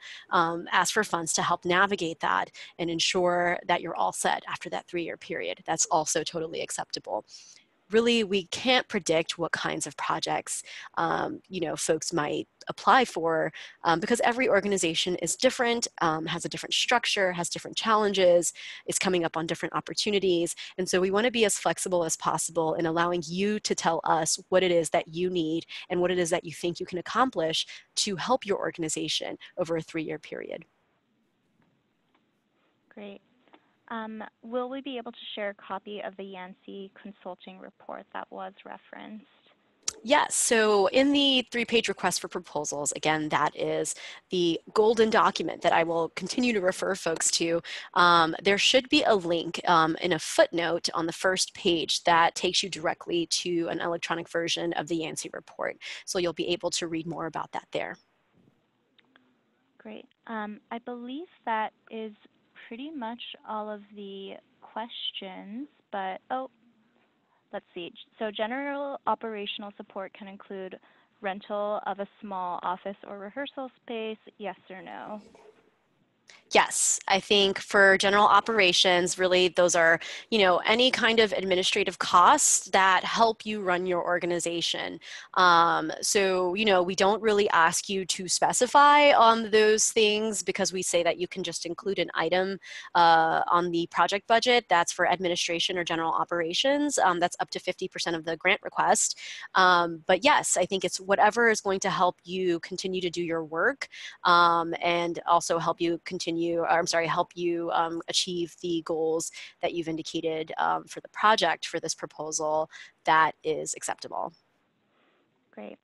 ask for funds to help navigate that and ensure that you're all set after that 3-year period, that's also totally acceptable. Really, we can't predict what kinds of projects, folks might apply for because every organization is different, has a different structure, has different challenges, is coming up on different opportunities. And so we want to be as flexible as possible in allowing you to tell us what it is that you need and what it is that you think you can accomplish to help your organization over a 3-year period. Great. Will we be able to share a copy of the Yancey consulting report that was referenced? Yes, so in the 3-page request for proposals, again, that is the golden document that I will continue to refer folks to. There should be a link in a footnote on the first page that takes you directly to an electronic version of the Yancey report. So you'll be able to read more about that there. Great. I believe that is pretty much all of the questions, but let's see. So general operational support can include rental of a small office or rehearsal space, yes or no? Yes, I think for general operations, really those are, any kind of administrative costs that help you run your organization. So, we don't really ask you to specify on those things because we say that you can just include an item on the project budget that's for administration or general operations. That's up to 50% of the grant request. But yes, I think it's whatever is going to help you continue to do your work and also help you achieve the goals that you've indicated for the project for this proposal that is acceptable. Great.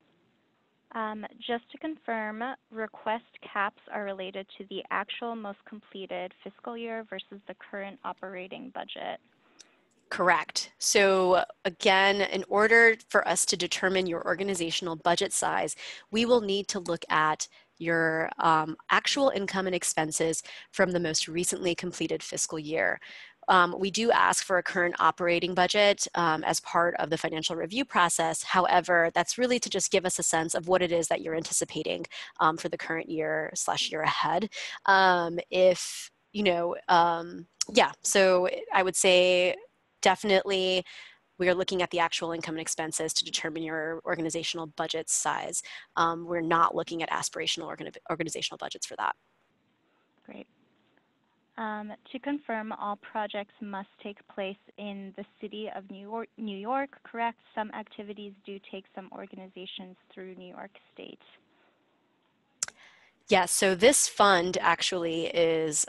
Just to confirm, request caps are related to the actual most completed fiscal year versus the current operating budget. Correct. So again, in order for us to determine your organizational budget size, we will need to look at your actual income and expenses from the most recently completed fiscal year. We do ask for a current operating budget as part of the financial review process. However, that's really to just give us a sense of what it is that you're anticipating for the current year / year ahead. So I would say definitely we are looking at the actual income and expenses to determine your organizational budget size. We're not looking at aspirational organizational budgets for that. Great. To confirm, all projects must take place in the city of New York, correct? Some activities do take some organizations through New York State. Yes, so this fund actually is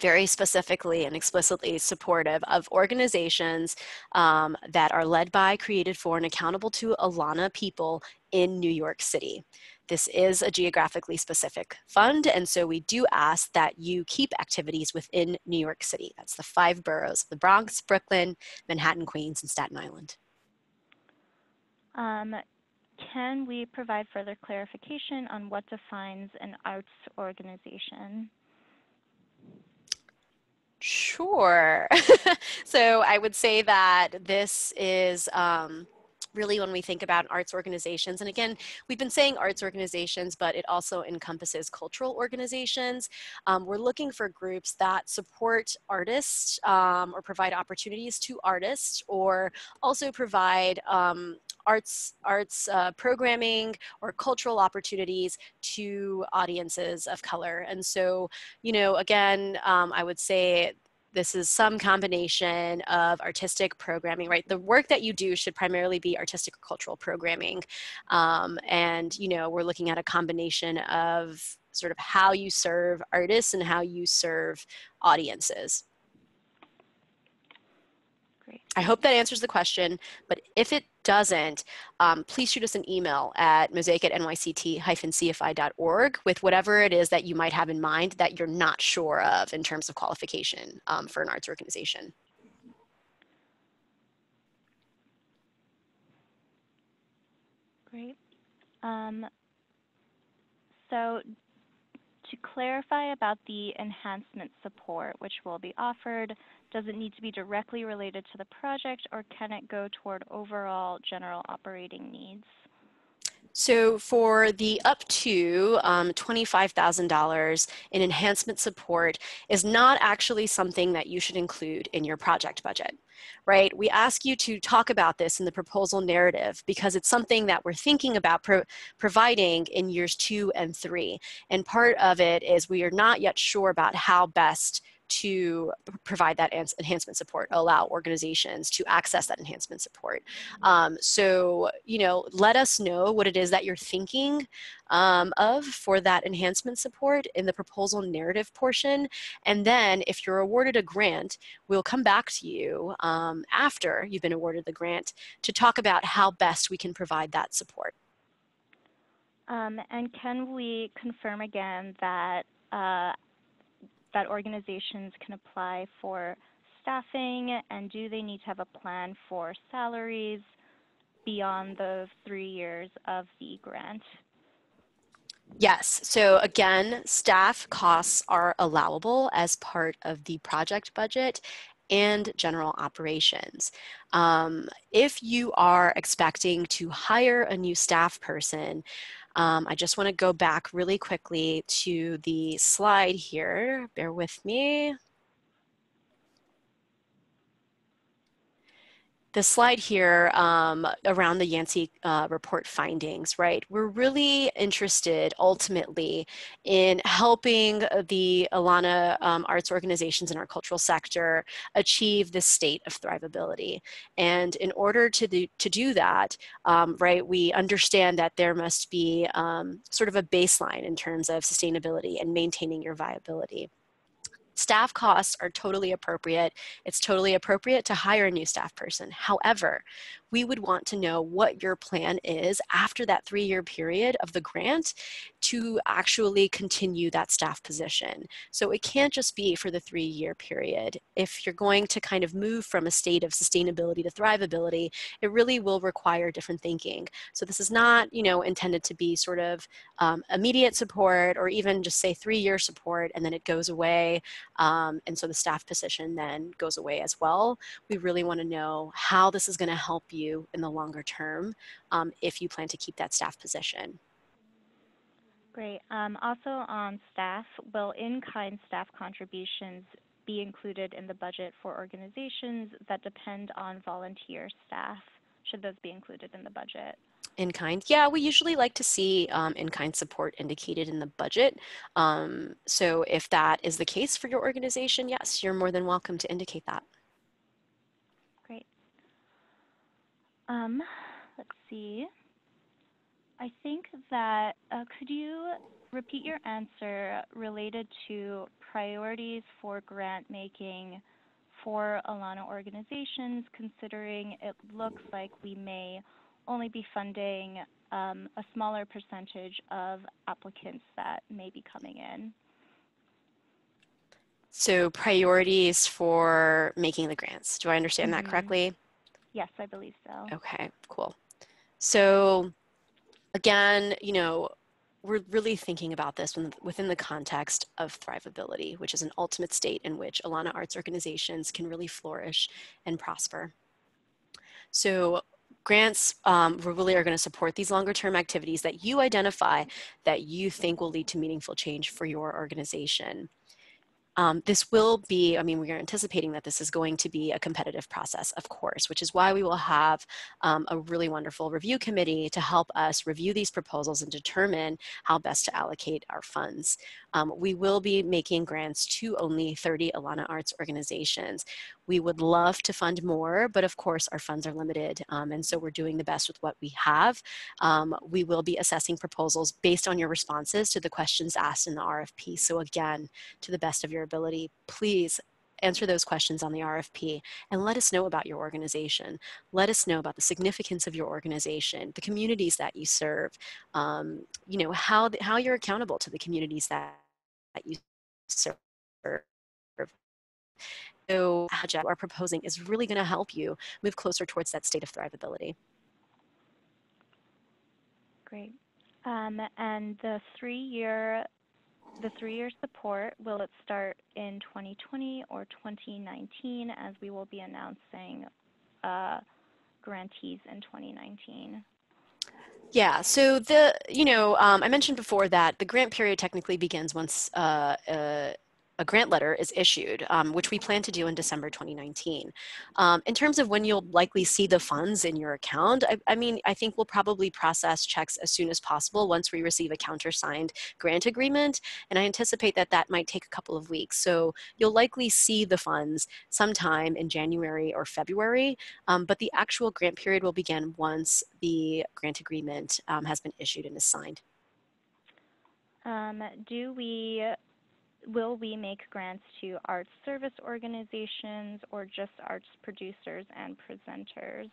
very specifically and explicitly supportive of organizations that are led by, created for, and accountable to Alana people in New York City. This is a geographically specific fund, and so we do ask that you keep activities within New York City. That's the 5 boroughs, the Bronx, Brooklyn, Manhattan, Queens, and Staten Island. Can we provide further clarification on what defines an arts organization? Sure. So I would say that this is really when we think about arts organizations, and again, we've been saying arts organizations, but it also encompasses cultural organizations. We're looking for groups that support artists or provide opportunities to artists, or also provide arts programming or cultural opportunities to audiences of color. And so, again, I would say this is some combination of artistic programming, right? The work that you do should primarily be artistic or cultural programming. And, we're looking at a combination of sort of how you serve artists and how you serve audiences. Great. I hope that answers the question, but if it doesn't, please shoot us an email at mosaic@nyct-cfi.org with whatever it is that you might have in mind that you're not sure of in terms of qualification for an arts organization. Great. So to clarify about the enhancement support, which will be offered, does it need to be directly related to the project, or can it go toward overall general operating needs? So for the up to $25,000 in enhancement support is not actually something that you should include in your project budget, right? We ask you to talk about this in the proposal narrative because it's something that we're thinking about providing in years 2 and 3. And part of it is we are not yet sure about how best to provide that enhancement support, allow organizations to access that enhancement support. So, let us know what it is that you're thinking of for that enhancement support in the proposal narrative portion. And then if you're awarded a grant, we'll come back to you after you've been awarded the grant to talk about how best we can provide that support. And can we confirm again that that organizations can apply for staffing, and do they need to have a plan for salaries beyond the 3 years of the grant? Yes. So again, staff costs are allowable as part of the project budget and general operations. If you are expecting to hire a new staff person, I just want to go back really quickly to the slide here. Bear with me. The slide here around the Yancey report findings, right? We're really interested ultimately in helping the Alana arts organizations in our cultural sector achieve this state of thrivability. And in order to do that, right, we understand that there must be sort of a baseline in terms of sustainability and maintaining your viability. Staff costs are totally appropriate. It's totally appropriate to hire a new staff person. However, we would want to know what your plan is after that 3-year period of the grant to actually continue that staff position. So it can't just be for the 3-year period. If you're going to kind of move from a state of sustainability to thrivability, it really will require different thinking. So this is not, intended to be sort of immediate support or even just say 3-year support and then it goes away. And so the staff position then goes away as well. We really want to know how this is going to help you in the longer term if you plan to keep that staff position. Great. Also on staff, will in-kind staff contributions be included in the budget for organizations that depend on volunteer staff? Should those be included in the budget? In-kind, yeah, we usually like to see in-kind support indicated in the budget. So if that is the case for your organization, yes, you're more than welcome to indicate that. Great. Let's see. I think that, could you repeat your answer related to priorities for grant making for Alana organizations, considering it looks like we may only be funding a smaller percentage of applicants that may be coming in? So priorities for making the grants. Do I understand that correctly? Yes, I believe so. Okay, cool. So again, we're really thinking about this within the context of thrivability, which is an ultimate state in which Alana arts organizations can really flourish and prosper. So grants really are going to support these longer term activities that you identify that you think will lead to meaningful change for your organization. This will be, we are anticipating that this is going to be a competitive process, of course, which is why we will have a really wonderful review committee to help us review these proposals and determine how best to allocate our funds. We will be making grants to only 30 Alana Arts organizations. We would love to fund more, but of course our funds are limited, and so we're doing the best with what we have. We will be assessing proposals based on your responses to the questions asked in the RFP. So again, to the best of your ability, please answer those questions on the RFP and let us know about your organization. Let us know about the significance of your organization, the communities that you serve, how you're accountable to the communities that you serve. So what we're proposing is really going to help you move closer towards that state of thrivability. Great. And the three-year support, will it start in 2020 or 2019, as we will be announcing grantees in 2019? Yeah, so I mentioned before that the grant period technically begins once a grant letter is issued, which we plan to do in December 2019. In terms of when you'll likely see the funds in your account, I think we'll probably process checks as soon as possible once we receive a countersigned grant agreement, and I anticipate that that might take a couple of weeks. So you'll likely see the funds sometime in January or February, but the actual grant period will begin once the grant agreement has been issued and is signed. Will we make grants to arts service organizations or just arts producers and presenters?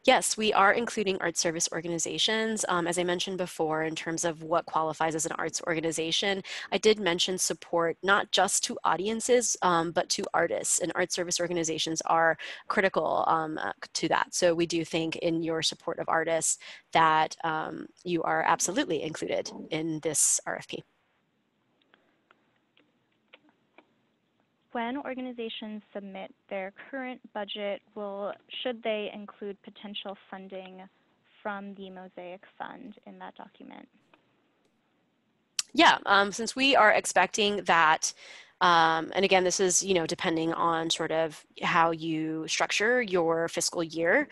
Yes, we are including art service organizations. As I mentioned before, in terms of what qualifies as an arts organization, I did mention support not just to audiences, but to artists, and art service organizations are critical to that. So we do think in your support of artists that you are absolutely included in this RFP. When organizations submit their current budget, should they include potential funding from the Mosaic Fund in that document? Yeah, since we are expecting that, and again, this is, depending on sort of how you structure your fiscal year,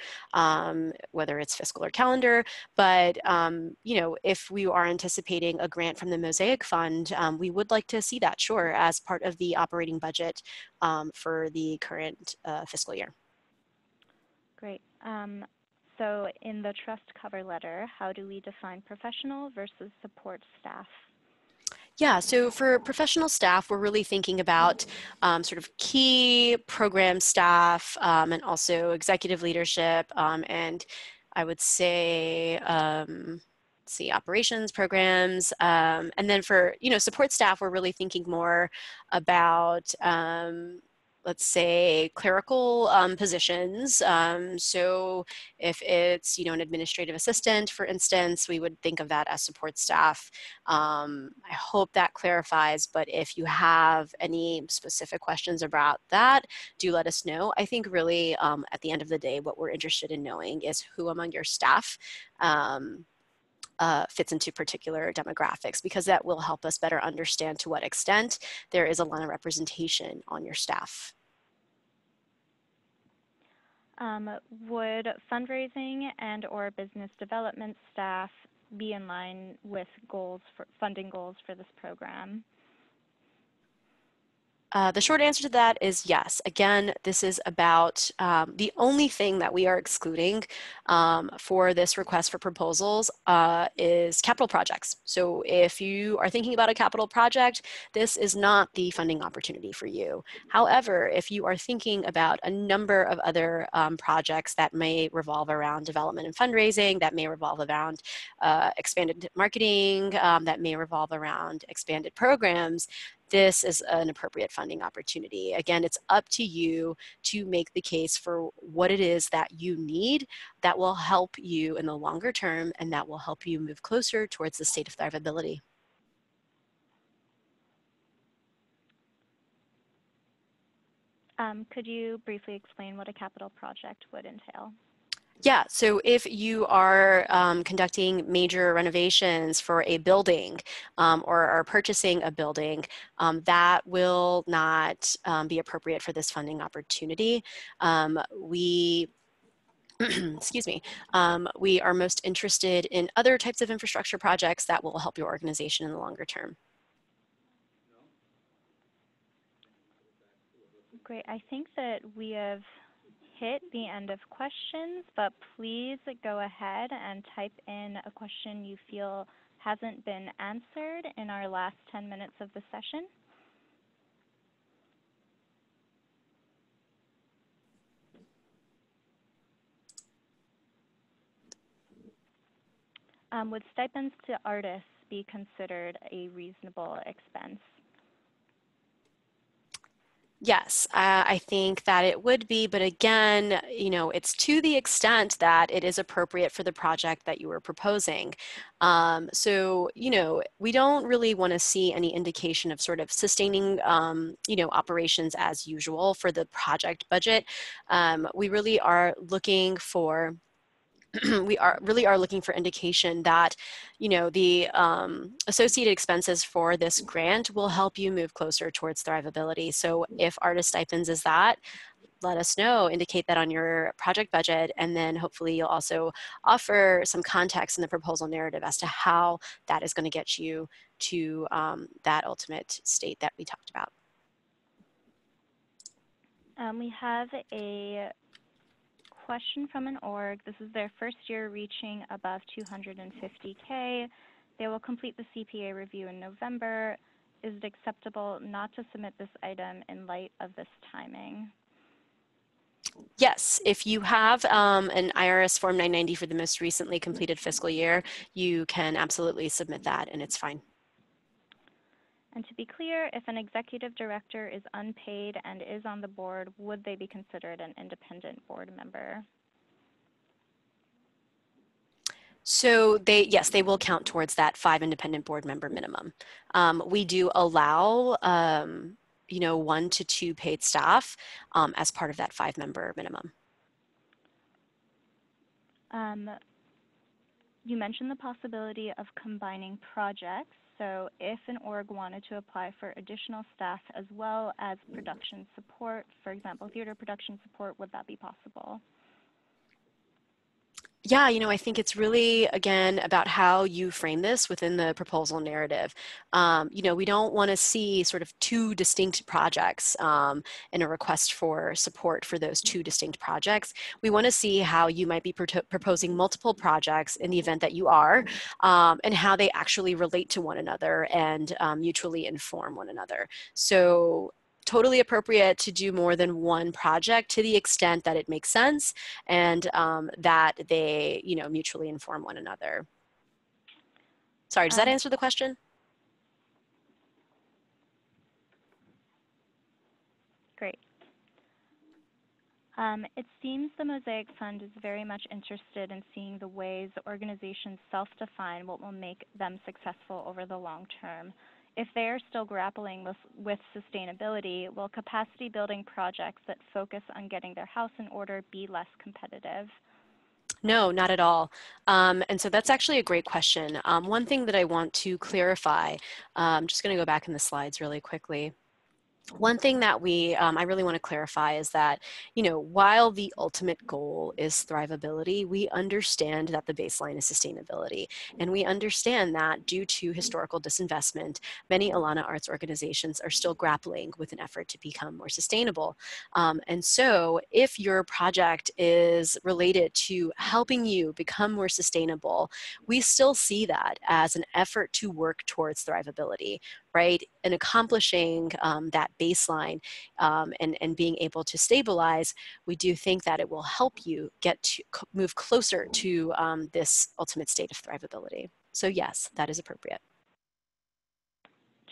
whether it's fiscal or calendar, but, if we are anticipating a grant from the Mosaic Fund, we would like to see that, sure, as part of the operating budget for the current fiscal year. Great. So in the trust cover letter, how do we define professional versus support staff? Yeah, so for professional staff, we're really thinking about sort of key program staff and also executive leadership, and I would say, let's see, operations programs. And then for, support staff, we're really thinking more about let's say clerical positions. So if it's, an administrative assistant, for instance, we would think of that as support staff. I hope that clarifies, but if you have any specific questions about that, do let us know. I think really at the end of the day, what we're interested in knowing is who among your staff fits into particular demographics, because that will help us better understand to what extent there is a lot of representation on your staff. Would fundraising and or business development staff be in line with funding goals for this program? The short answer to that is yes. Again, this is about the only thing that we are excluding for this request for proposals is capital projects. So if you are thinking about a capital project, this is not the funding opportunity for you. However, if you are thinking about a number of other projects that may revolve around development and fundraising, that may revolve around expanded marketing, that may revolve around expanded programs, this is an appropriate funding opportunity. Again, it's up to you to make the case for what it is that you need that will help you in the longer term and that will help you move closer towards the state of thrivability. Could you briefly explain what a capital project would entail? Yeah, so if you are conducting major renovations for a building or are purchasing a building, that will not be appropriate for this funding opportunity. Excuse me, we are most interested in other types of infrastructure projects that will help your organization in the longer term. Great. I think that we have hit the end of questions, but please go ahead and type in a question you feel hasn't been answered in our last 10 minutes of the session. Would stipends to artists be considered a reasonable expense? Yes, I think that it would be, but again, it's to the extent that it is appropriate for the project that you were proposing. So, we don't really want to see any indication of sort of sustaining, operations as usual for the project budget. We really are looking for we really are looking for indication that, the associated expenses for this grant will help you move closer towards thrivability. So if artist stipends is that, let us know, indicate that on your project budget, and then hopefully you'll also offer some context in the proposal narrative as to how that is going to get you to that ultimate state that we talked about. We have a question from an org. This is their first year reaching above 250K. They will complete the CPA review in November. Is it acceptable not to submit this item in light of this timing? Yes, if you have an IRS Form 990 for the most recently completed fiscal year, you can absolutely submit that and it's fine. And to be clear, if an executive director is unpaid and is on the board, would they be considered an independent board member? So yes, they will count towards that 5 independent board member minimum. We do allow, 1 to 2 paid staff as part of that 5-member minimum. You mentioned the possibility of combining projects. So if an org wanted to apply for additional staff as well as production support, for example, theater production support, would that be possible? Yeah, I think it's really, again, about how you frame this within the proposal narrative. We don't want to see sort of 2 distinct projects and a request for support for those 2 distinct projects. We want to see how you might be proposing multiple projects in the event that you are, and how they actually relate to one another and mutually inform one another. So totally appropriate to do more than one project to the extent that it makes sense and that they, mutually inform one another. Sorry, does that answer the question? Great. It seems the Mosaic Fund is very much interested in seeing the ways organizations self-define what will make them successful over the long term. If they are still grappling with sustainability, will capacity building projects that focus on getting their house in order be less competitive? No, not at all. And so that's actually a great question. One thing that I want to clarify, I'm just going to go back in the slides really quickly. One thing that I really want to clarify is that, while the ultimate goal is thrivability, we understand that the baseline is sustainability. And we understand that due to historical disinvestment, many Alana Arts organizations are still grappling with an effort to become more sustainable. And so if your project is related to helping you become more sustainable, we still see that as an effort to work towards thrivability, right? And accomplishing that baseline and being able to stabilize, we do think that it will help you get to move closer to this ultimate state of thrivability. So yes, that is appropriate.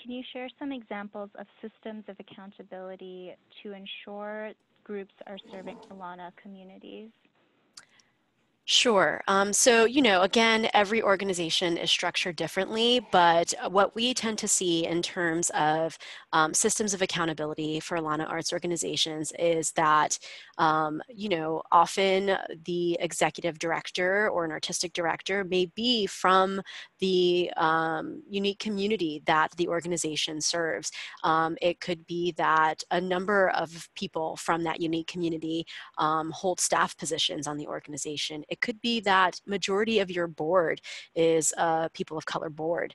Can you share some examples of systems of accountability to ensure groups are serving Alana communities? Sure. So, again, every organization is structured differently, but what we tend to see in terms of systems of accountability for Alana Arts organizations is that, often the executive director or an artistic director may be from the unique community that the organization serves. It could be that a number of people from that unique community hold staff positions on the organization. It could be that majority of your board is a people of color board.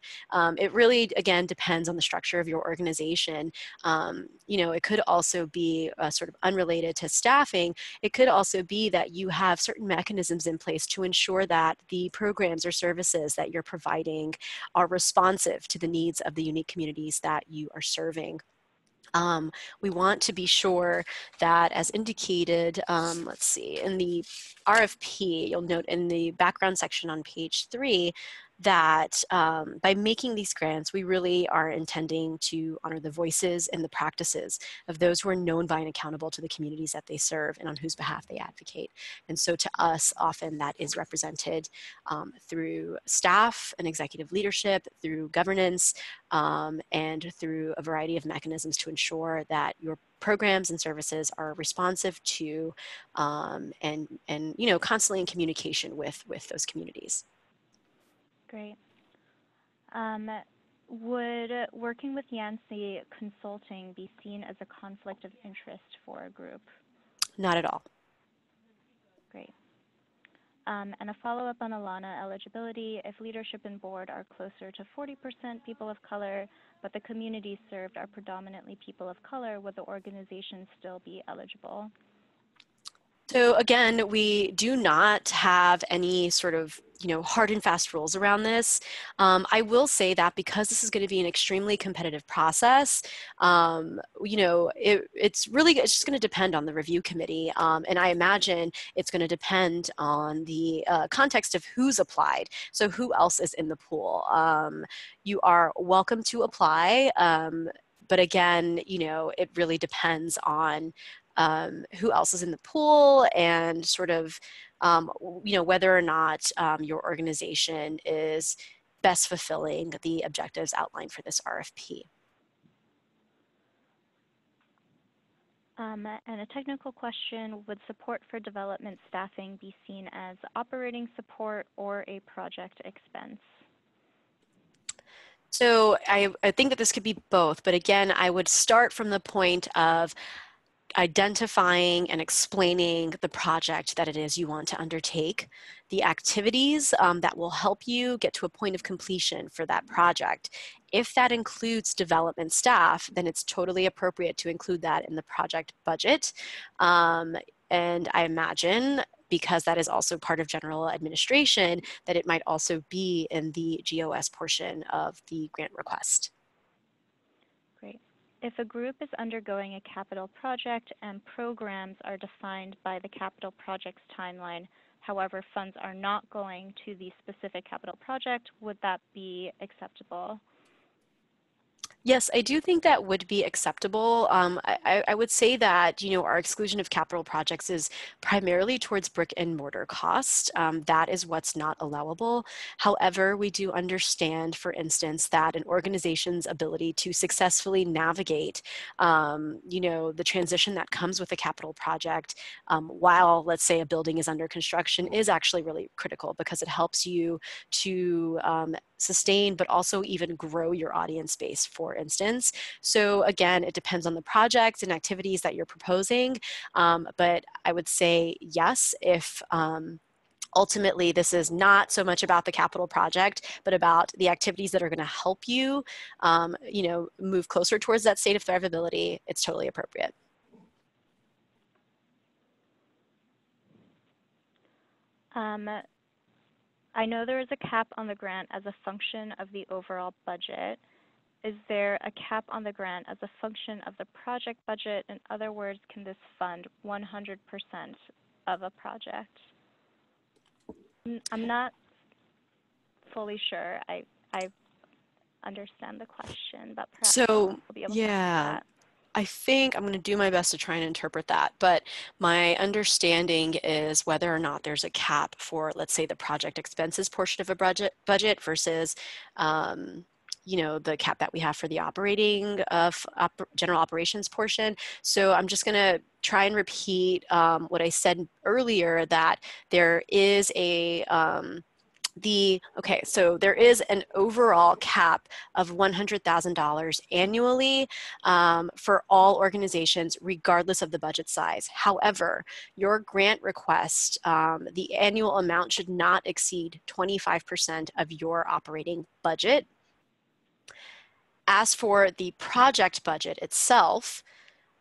It really, again, depends on the structure of your organization. It could also be sort of unrelated to staffing. It could also be that you have certain mechanisms in place to ensure that the programs or services that you're providing are responsive to the needs of the unique communities that you are serving. We want to be sure that, as indicated, let's see, in the RFP, you'll note in the background section on page 3 that by making these grants, we really are intending to honor the voices and the practices of those who are known by and accountable to the communities that they serve and on whose behalf they advocate. And so to us, often that is represented through staff and executive leadership, through governance, and through a variety of mechanisms to ensure that your programs and services are responsive to and constantly in communication with those communities. Great. Would working with Yancey Consulting be seen as a conflict of interest for a group? Not at all. Great. And a follow-up on Alana eligibility, if leadership and board are closer to 40% people of color, but the communities served are predominantly people of color, would the organization still be eligible? So again, we do not have any sort of hard and fast rules around this. I will say that because this is going to be an extremely competitive process, it's just going to depend on the review committee. And I imagine it's going to depend on the context of who's applied. So who else is in the pool? You are welcome to apply. But again, it really depends on who else is in the pool and sort of whether or not your organization is best fulfilling the objectives outlined for this RFP. And a technical question, would support for development staffing be seen as operating support or a project expense? So I think that this could be both, but again, I would start from the point of identifying and explaining the project that it is you want to undertake, the activities that will help you get to a point of completion for that project. If that includes development staff, then it's totally appropriate to include that in the project budget. And I imagine, because that is also part of general administration, that it might also be in the GOS portion of the grant request. Great. If a group is undergoing a capital project and programs are defined by the capital project's timeline, however, funds are not going to the specific capital project, would that be acceptable? Yes, I do think that would be acceptable. I would say that, our exclusion of capital projects is primarily towards brick and mortar cost. That is what's not allowable. However, we do understand, for instance, that an organization's ability to successfully navigate, the transition that comes with a capital project while, let's say, a building is under construction is actually really critical, because it helps you to sustain, but also even grow your audience base, for instance. So again, it depends on the project and activities that you're proposing. But I would say yes, if ultimately this is not so much about the capital project, but about the activities that are going to help you, move closer towards that state of thrivability, it's totally appropriate. I know there is a cap on the grant as a function of the overall budget. Is there a cap on the grant as a function of the project budget? In other words, can this fund 100% of a project? I'm not fully sure. I understand the question, but perhaps I'll be able to answer that. I think I'm going to do my best to try and interpret that, but my understanding is whether or not there's a cap for, let's say, the project expenses portion of a budget versus, the cap that we have for the operating of general operations portion. So I'm just going to try and repeat what I said earlier, that there is so there is an overall cap of $100,000 annually for all organizations, regardless of the budget size. However, your grant request, the annual amount should not exceed 25% of your operating budget. As for the project budget itself,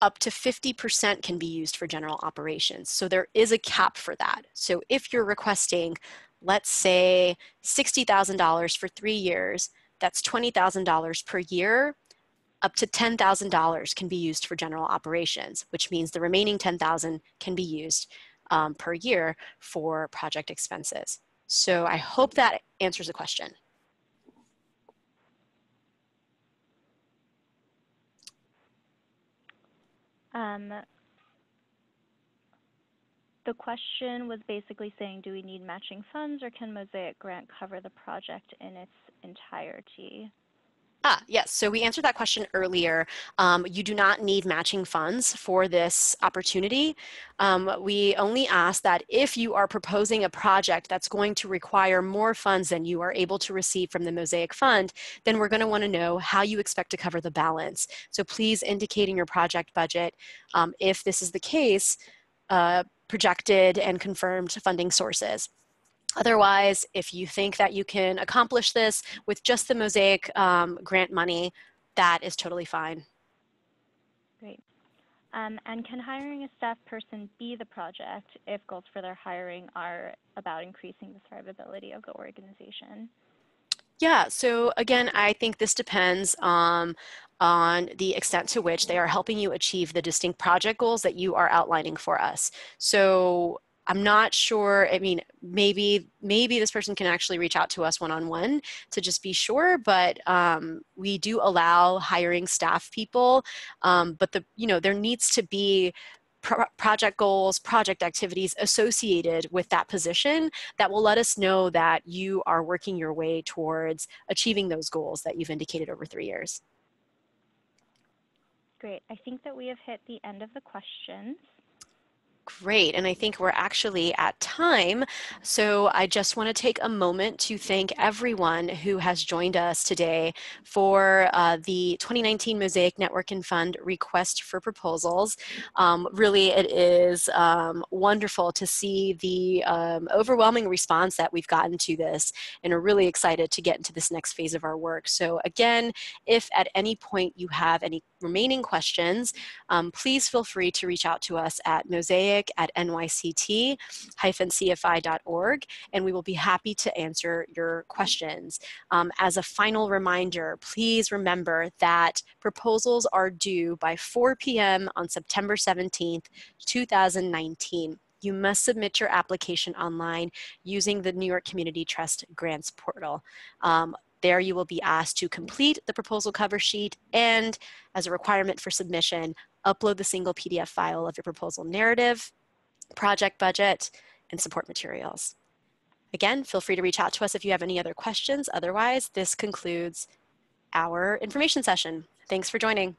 up to 50% can be used for general operations. So there is a cap for that. So if you're requesting, let's say, $60,000 for 3 years, that's $20,000 per year. Up to $10,000 can be used for general operations, which means the remaining $10,000 can be used per year for project expenses. So I hope that answers the question. The question was basically saying, do we need matching funds, or can Mosaic grant cover the project in its entirety? Yes, so we answered that question earlier. You do not need matching funds for this opportunity. We only ask that if you are proposing a project that's going to require more funds than you are able to receive from the Mosaic Fund, then we're going to want to know how you expect to cover the balance. So please indicate in your project budget, if this is the case, projected and confirmed funding sources. Otherwise, if you think that you can accomplish this with just the Mosaic grant money, that is totally fine. Great. And can hiring a staff person be the project if goals for their hiring are about increasing the thrivability of the organization? Yeah, so again, I think this depends on the extent to which they are helping you achieve the distinct project goals that you are outlining for us. So I'm not sure, I mean, maybe this person can actually reach out to us one-on-one to just be sure, but we do allow hiring staff people, but there needs to be project goals, project activities associated with that position that will let us know that you are working your way towards achieving those goals that you've indicated over 3 years. Great. I think that we have hit the end of the questions. Great, and I think we're actually at time. So I just want to take a moment to thank everyone who has joined us today for the 2019 Mosaic Network and Fund request for proposals. Really, it is wonderful to see the overwhelming response that we've gotten to this, and are really excited to get into this next phase of our work. So again, if at any point you have any remaining questions, please feel free to reach out to us at mosaic@nyct-cfi.org, and we will be happy to answer your questions. As a final reminder, please remember that proposals are due by 4 p.m. on September 17th, 2019. You must submit your application online using the New York Community Trust Grants portal. There you will be asked to complete the proposal cover sheet, and as a requirement for submission, upload the single PDF file of your proposal narrative, project budget, and support materials. Again, feel free to reach out to us if you have any other questions. Otherwise, this concludes our information session. Thanks for joining.